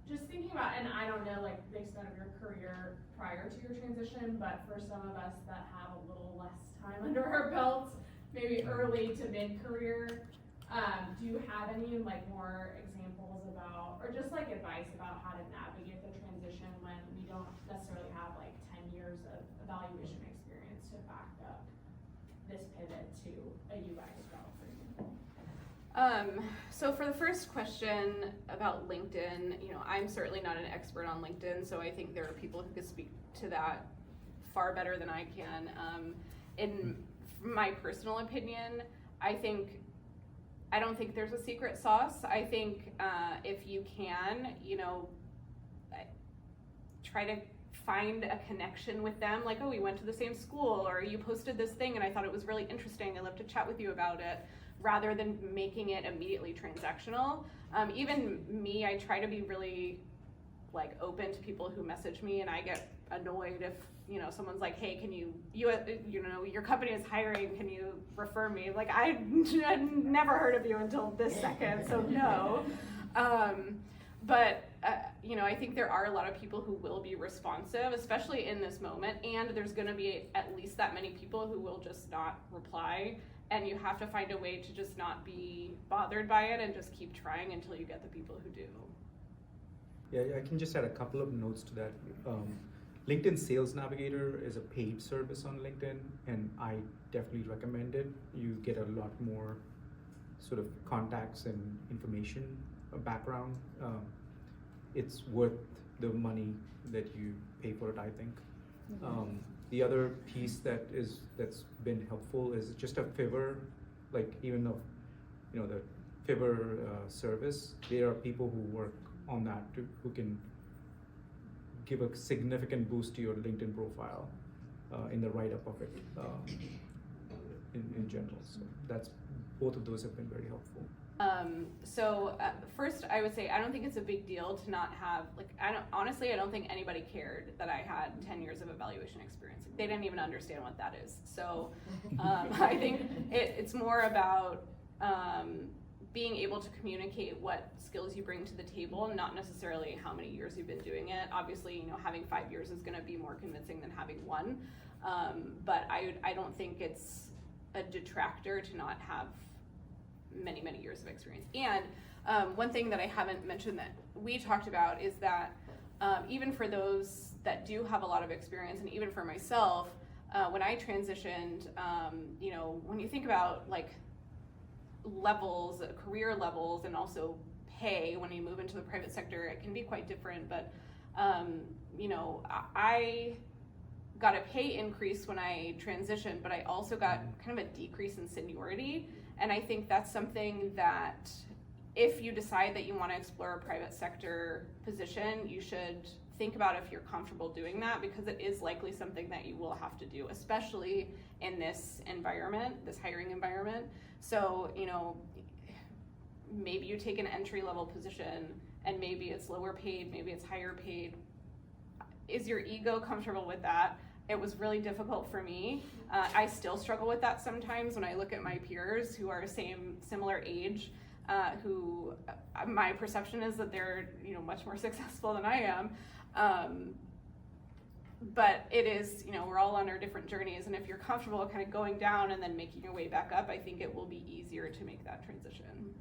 just thinking about, and I don't know, like, the extent of your career prior to your transition, but for some of us that have a little less time under our belts, maybe early to mid-career, do you have any, like, more examples about, or just, like, advice about how to navigate the transition when we don't necessarily have, like, 10 years of evaluation experience to back up this pivot to a UI job, for example? So for the first question about LinkedIn, I'm certainly not an expert on LinkedIn, so I think there are people who could speak to that far better than I can. In my personal opinion, I don't think there's a secret sauce. I think if you can, try to find a connection with them, like, oh, we went to the same school, or you posted this thing and I thought it was really interesting, I'd love to chat with you about it, rather than making it immediately transactional. Even me, I try to be really, like, open to people who message me, and I get annoyed if someone's like, hey, can you your company is hiring, can you refer me? Like, I never heard of you until this second, so no. But I think there are a lot of people who will be responsive, especially in this moment, and there's going to be at least that many people who will just not reply, and you have to find a way to just not be bothered by it and just keep trying until you get the people who do. Yeah, I can just add a couple of notes to that. LinkedIn Sales Navigator is a paid service on LinkedIn, and I definitely recommend it. You get a lot more sort of contacts and information, background. It's worth the money that you pay for it, I think. The other piece that's been helpful is just a Fiverr, like, even though the Fiverr service, there are people who work on that who can give a significant boost to your LinkedIn profile in the write-up of it in general. So both of those have been very helpful. First, I would say I don't think it's a big deal to not have, like, I don't think anybody cared that I had 10 years of evaluation experience. They didn't even understand what that is. So I think it's more about being able to communicate what skills you bring to the table, not necessarily how many years you've been doing it. Obviously, having 5 years is going to be more convincing than having 1. But I don't think it's a detractor to not have many, many years of experience. And one thing that I haven't mentioned that we talked about is that even for those that do have a lot of experience, and even for myself, when I transitioned, when you think about, like, levels, career levels, and also pay when you move into the private sector, it can be quite different. But I got a pay increase when I transitioned, but I also got kind of a decrease in seniority. And I think that's something that if you decide that you want to explore a private sector position, you should think about if you're comfortable doing that, because it is likely something that you will have to do, especially in this environment, this hiring environment. So, maybe you take an entry-level position and maybe it's lower paid, maybe it's higher paid. Is your ego comfortable with that? It was really difficult for me. I still struggle with that sometimes when I look at my peers who are similar age. who my perception is that they're, you know, much more successful than I am. But it is, you know, we're all on our different journeys, and if you're comfortable kind of going down and then making your way back up, I think it will be easier to make that transition.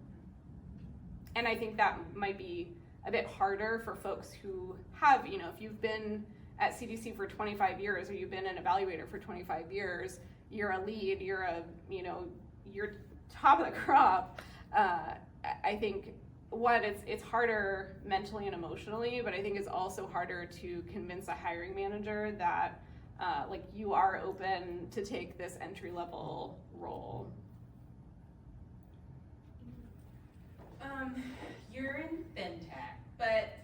And I think that might be a bit harder for folks who have, you know, if you've been at CDC for 25 years or you've been an evaluator for 25 years, you're a lead, you're a, you know, you're top of the crop. I think it's harder mentally and emotionally, but I think it's also harder to convince a hiring manager that like you are open to take this entry level role. You're in fintech, but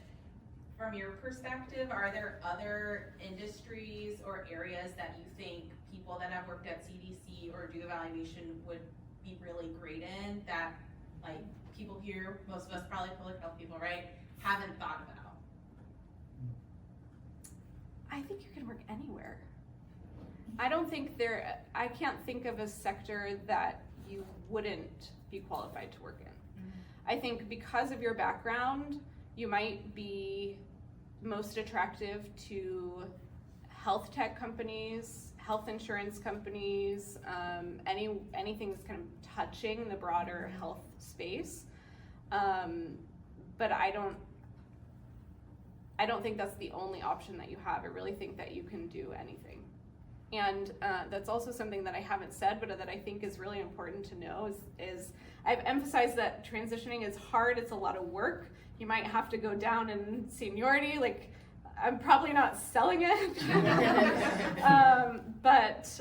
from your perspective, are there other industries or areas that you think people that have worked at CDC or do evaluation would be really great in that, like, people here, most of us probably public health people, right, haven't thought about? I think you can work anywhere. I can't think of a sector that you wouldn't be qualified to work in. I think because of your background, you might be most attractive to health tech companies, health insurance companies, anything that's kind of touching the broader health space. But I don't think that's the only option that you have. I really think that you can do anything. And that's also something that I haven't said, but that I think is really important to know is I've emphasized that transitioning is hard, it's a lot of work. You might have to go down in seniority, like I'm probably not selling it. But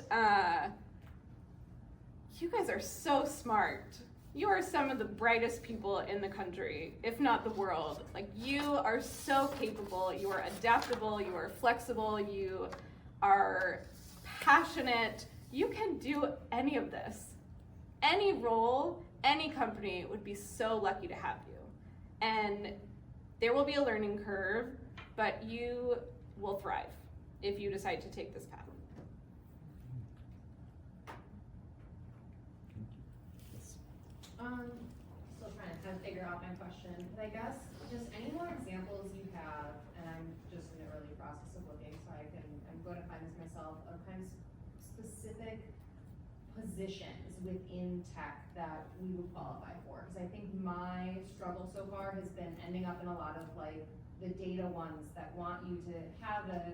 you guys are so smart. You are some of the brightest people in the country, if not the world. Like, you are so capable, you are adaptable, you are flexible, you are passionate. You can do any of this. Any role, any company would be so lucky to have you. And there will be a learning curve, but you will thrive if you decide to take this path. Still trying to kind of figure out my question, but I guess just any more examples you have, and I'm just in the early process of looking, so I'm going to find this myself, of kind of specific positions within tech that we would qualify for. Because I think my struggle so far has been ending up in a lot of like the data ones that want you to have a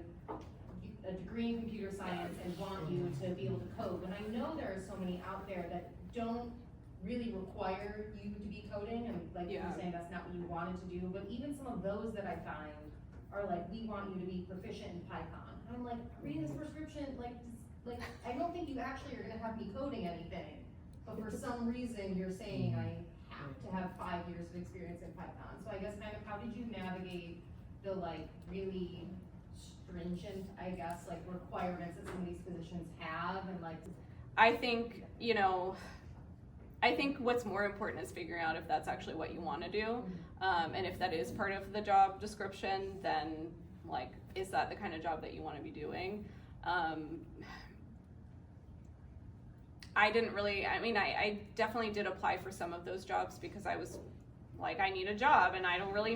degree in computer science and want you to be able to code. And I know there are so many out there that don't really require you to be coding, and like you were saying, that's not what you wanted to do. But even some of those that I find are like, we want you to be proficient in Python. And I'm like, reading this prescription, like I don't think you actually are gonna have me coding anything. But for some reason, you're saying I have to have 5 years of experience in Python. So I guess kind of how did you navigate the like really stringent, I guess, like requirements that some of these positions have, and like? I think, you know, I think what's more important is figuring out if that's actually what you want to do. And if that is part of the job description, then like, is that the kind of job that you want to be doing? I definitely did apply for some of those jobs because I was like, I need a job and I don't really,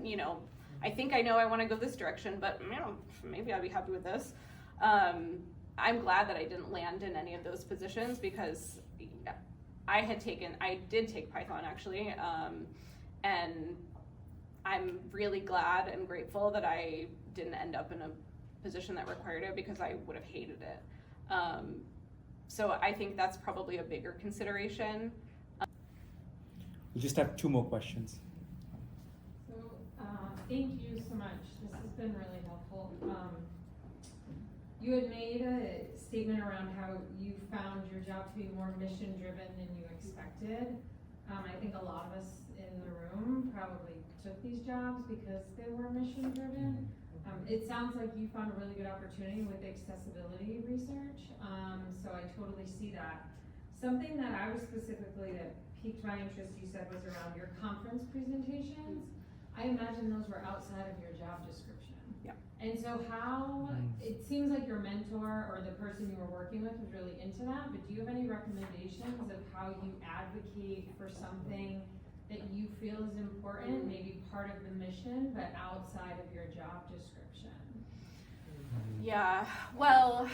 you know, I think I know I want to go this direction, but you know, maybe I'd be happy with this. I'm glad that I didn't land in any of those positions because I did take Python actually, and I'm really glad and grateful that I didn't end up in a position that required it because I would have hated it. So I think that's probably a bigger consideration. We just have 2 more questions. So thank you so much. This has been really helpful. You had made a statement around how you found your job to be more mission driven than you expected. I think a lot of us in the room probably took these jobs because they were mission driven. It sounds like you found a really good opportunity with accessibility research, so I totally see that. Something that I was specifically that piqued my interest, you said, was around your conference presentations. I imagine those were outside of your job description. Yeah. And so how, it seems like your mentor or the person you were working with was really into that, but do you have any recommendations of how you advocate for something that you feel is important, maybe part of the mission, but outside of your job description? Yeah, well,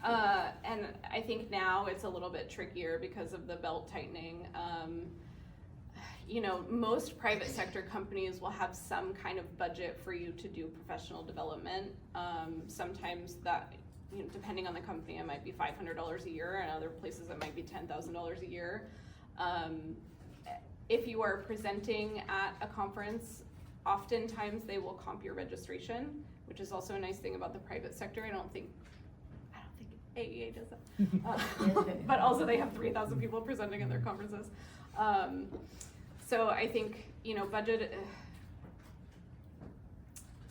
and I think now it's a little bit trickier because of the belt tightening. You know, most private sector companies will have some kind of budget for you to do professional development. Sometimes that, you know, depending on the company, it might be $500 a year, and other places it might be $10,000 a year. If you are presenting at a conference, oftentimes they will comp your registration, which is also a nice thing about the private sector. I don't think AEA does that. But also they have 3,000 people presenting at their conferences. So I think, you know,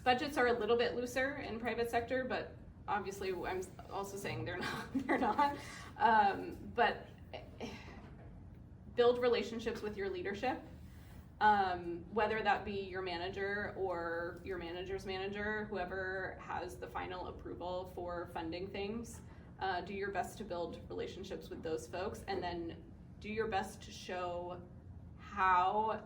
budgets are a little bit looser in private sector, but obviously I'm also saying they're not. But build relationships with your leadership, whether that be your manager or your manager's manager, whoever has the final approval for funding things. Do your best to build relationships with those folks, and then do your best to show how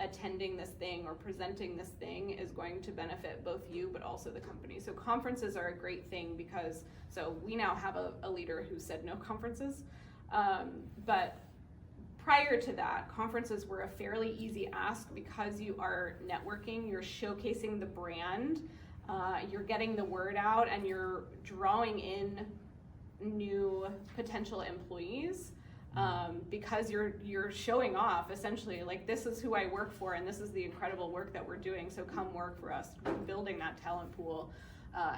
attending this thing or presenting this thing is going to benefit both you but also the company. So conferences are a great thing because, so we now have a leader who said no conferences, but prior to that, conferences were a fairly easy ask because you are networking, you're showcasing the brand, you're getting the word out, and you're drawing in new potential employees. Because you're showing off essentially, like, this is who I work for and this is the incredible work that we're doing, so come work for us, building that talent pool,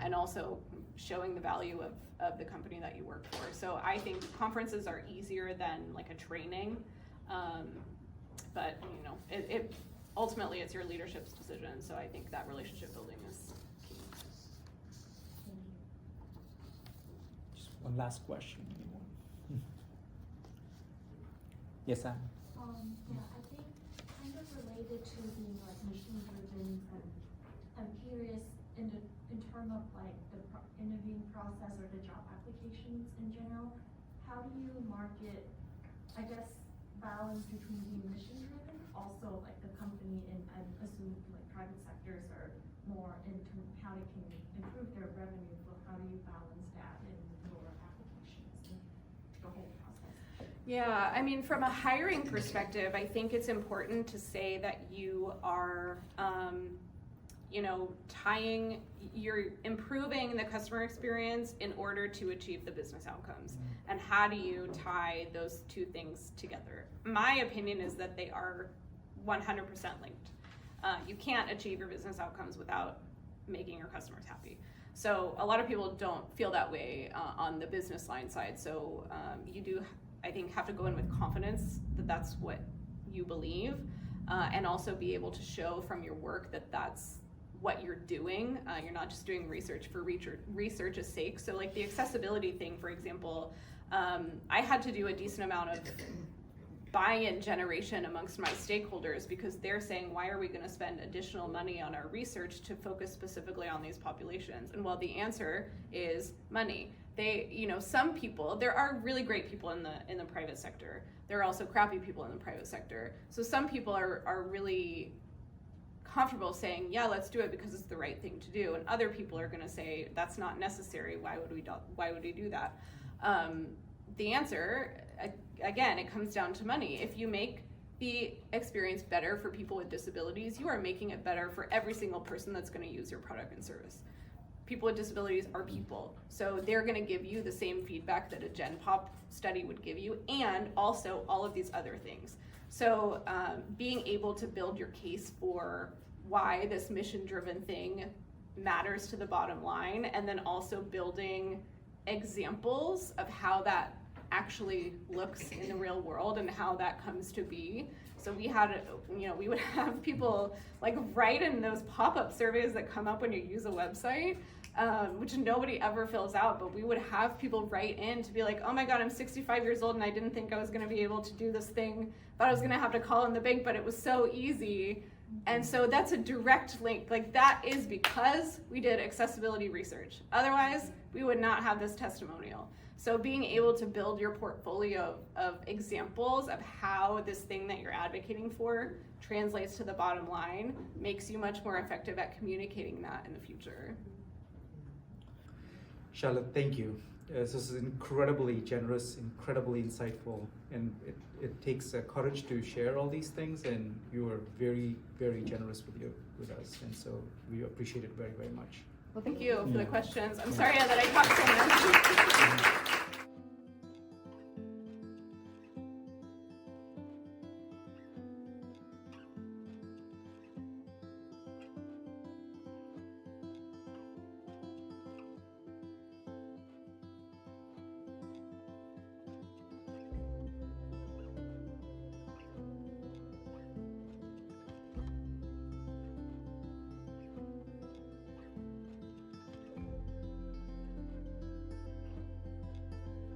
and also showing the value of the company that you work for. So I think conferences are easier than like a training, but you know, it ultimately it's your leadership's decision, so I think that relationship building is key. Just one last question. Yes, Sam. Yeah, I think kind of related to being like mission driven, I'm curious in terms of like the interviewing process or the job applications in general, how do you market, I guess, balance between being mission driven, also like the company, and I assume like private sectors are more into how they can improve their revenue, but how do you balance that in your applications and the whole process? Yeah, I mean, from a hiring perspective, I think it's important to say that you are, you know, you're improving the customer experience in order to achieve the business outcomes. And how do you tie those two things together? My opinion is that they are 100% linked. You can't achieve your business outcomes without making your customers happy. So a lot of people don't feel that way on the business line side. So you do, I think, have to go in with confidence that that's what you believe, and also be able to show from your work that that's what you're doing. You're not just doing research for research's sake. So like the accessibility thing, for example, I had to do a decent amount of buy-in generation amongst my stakeholders because they're saying, why are we going to spend additional money on our research to focus specifically on these populations? And well, the answer is money. They, you know, some people, there are really great people in the private sector. There are also crappy people in the private sector. So some people are really comfortable saying, yeah, let's do it because it's the right thing to do. And other people are going to say, that's not necessary. Why would we do that? The answer, again, it comes down to money. If you make the experience better for people with disabilities, you are making it better for every single person that's going to use your product and service. People with disabilities are people, so they're going to give you the same feedback that a Gen Pop study would give you, and also all of these other things. So being able to build your case for why this mission-driven thing matters to the bottom line, and then also building examples of how that actually looks in the real world and how that comes to be. So we had, you know, we would have people like write in those pop-up surveys that come up when you use a website, which nobody ever fills out, but we would have people write in to be like, oh my God, I'm 65 years old and I didn't think I was gonna be able to do this thing. Thought I was gonna have to call in the bank, but it was so easy. And so that's a direct link. Like that is because we did accessibility research. Otherwise, we would not have this testimonial. So being able to build your portfolio of examples of how this thing that you're advocating for translates to the bottom line makes you much more effective at communicating that in the future. Charlotte, thank you. This is incredibly generous, incredibly insightful, and it takes courage to share all these things, and you are very, very generous with us, and so we appreciate it very, very much. Well, thank you for the questions. I'm sorry that I talked so much.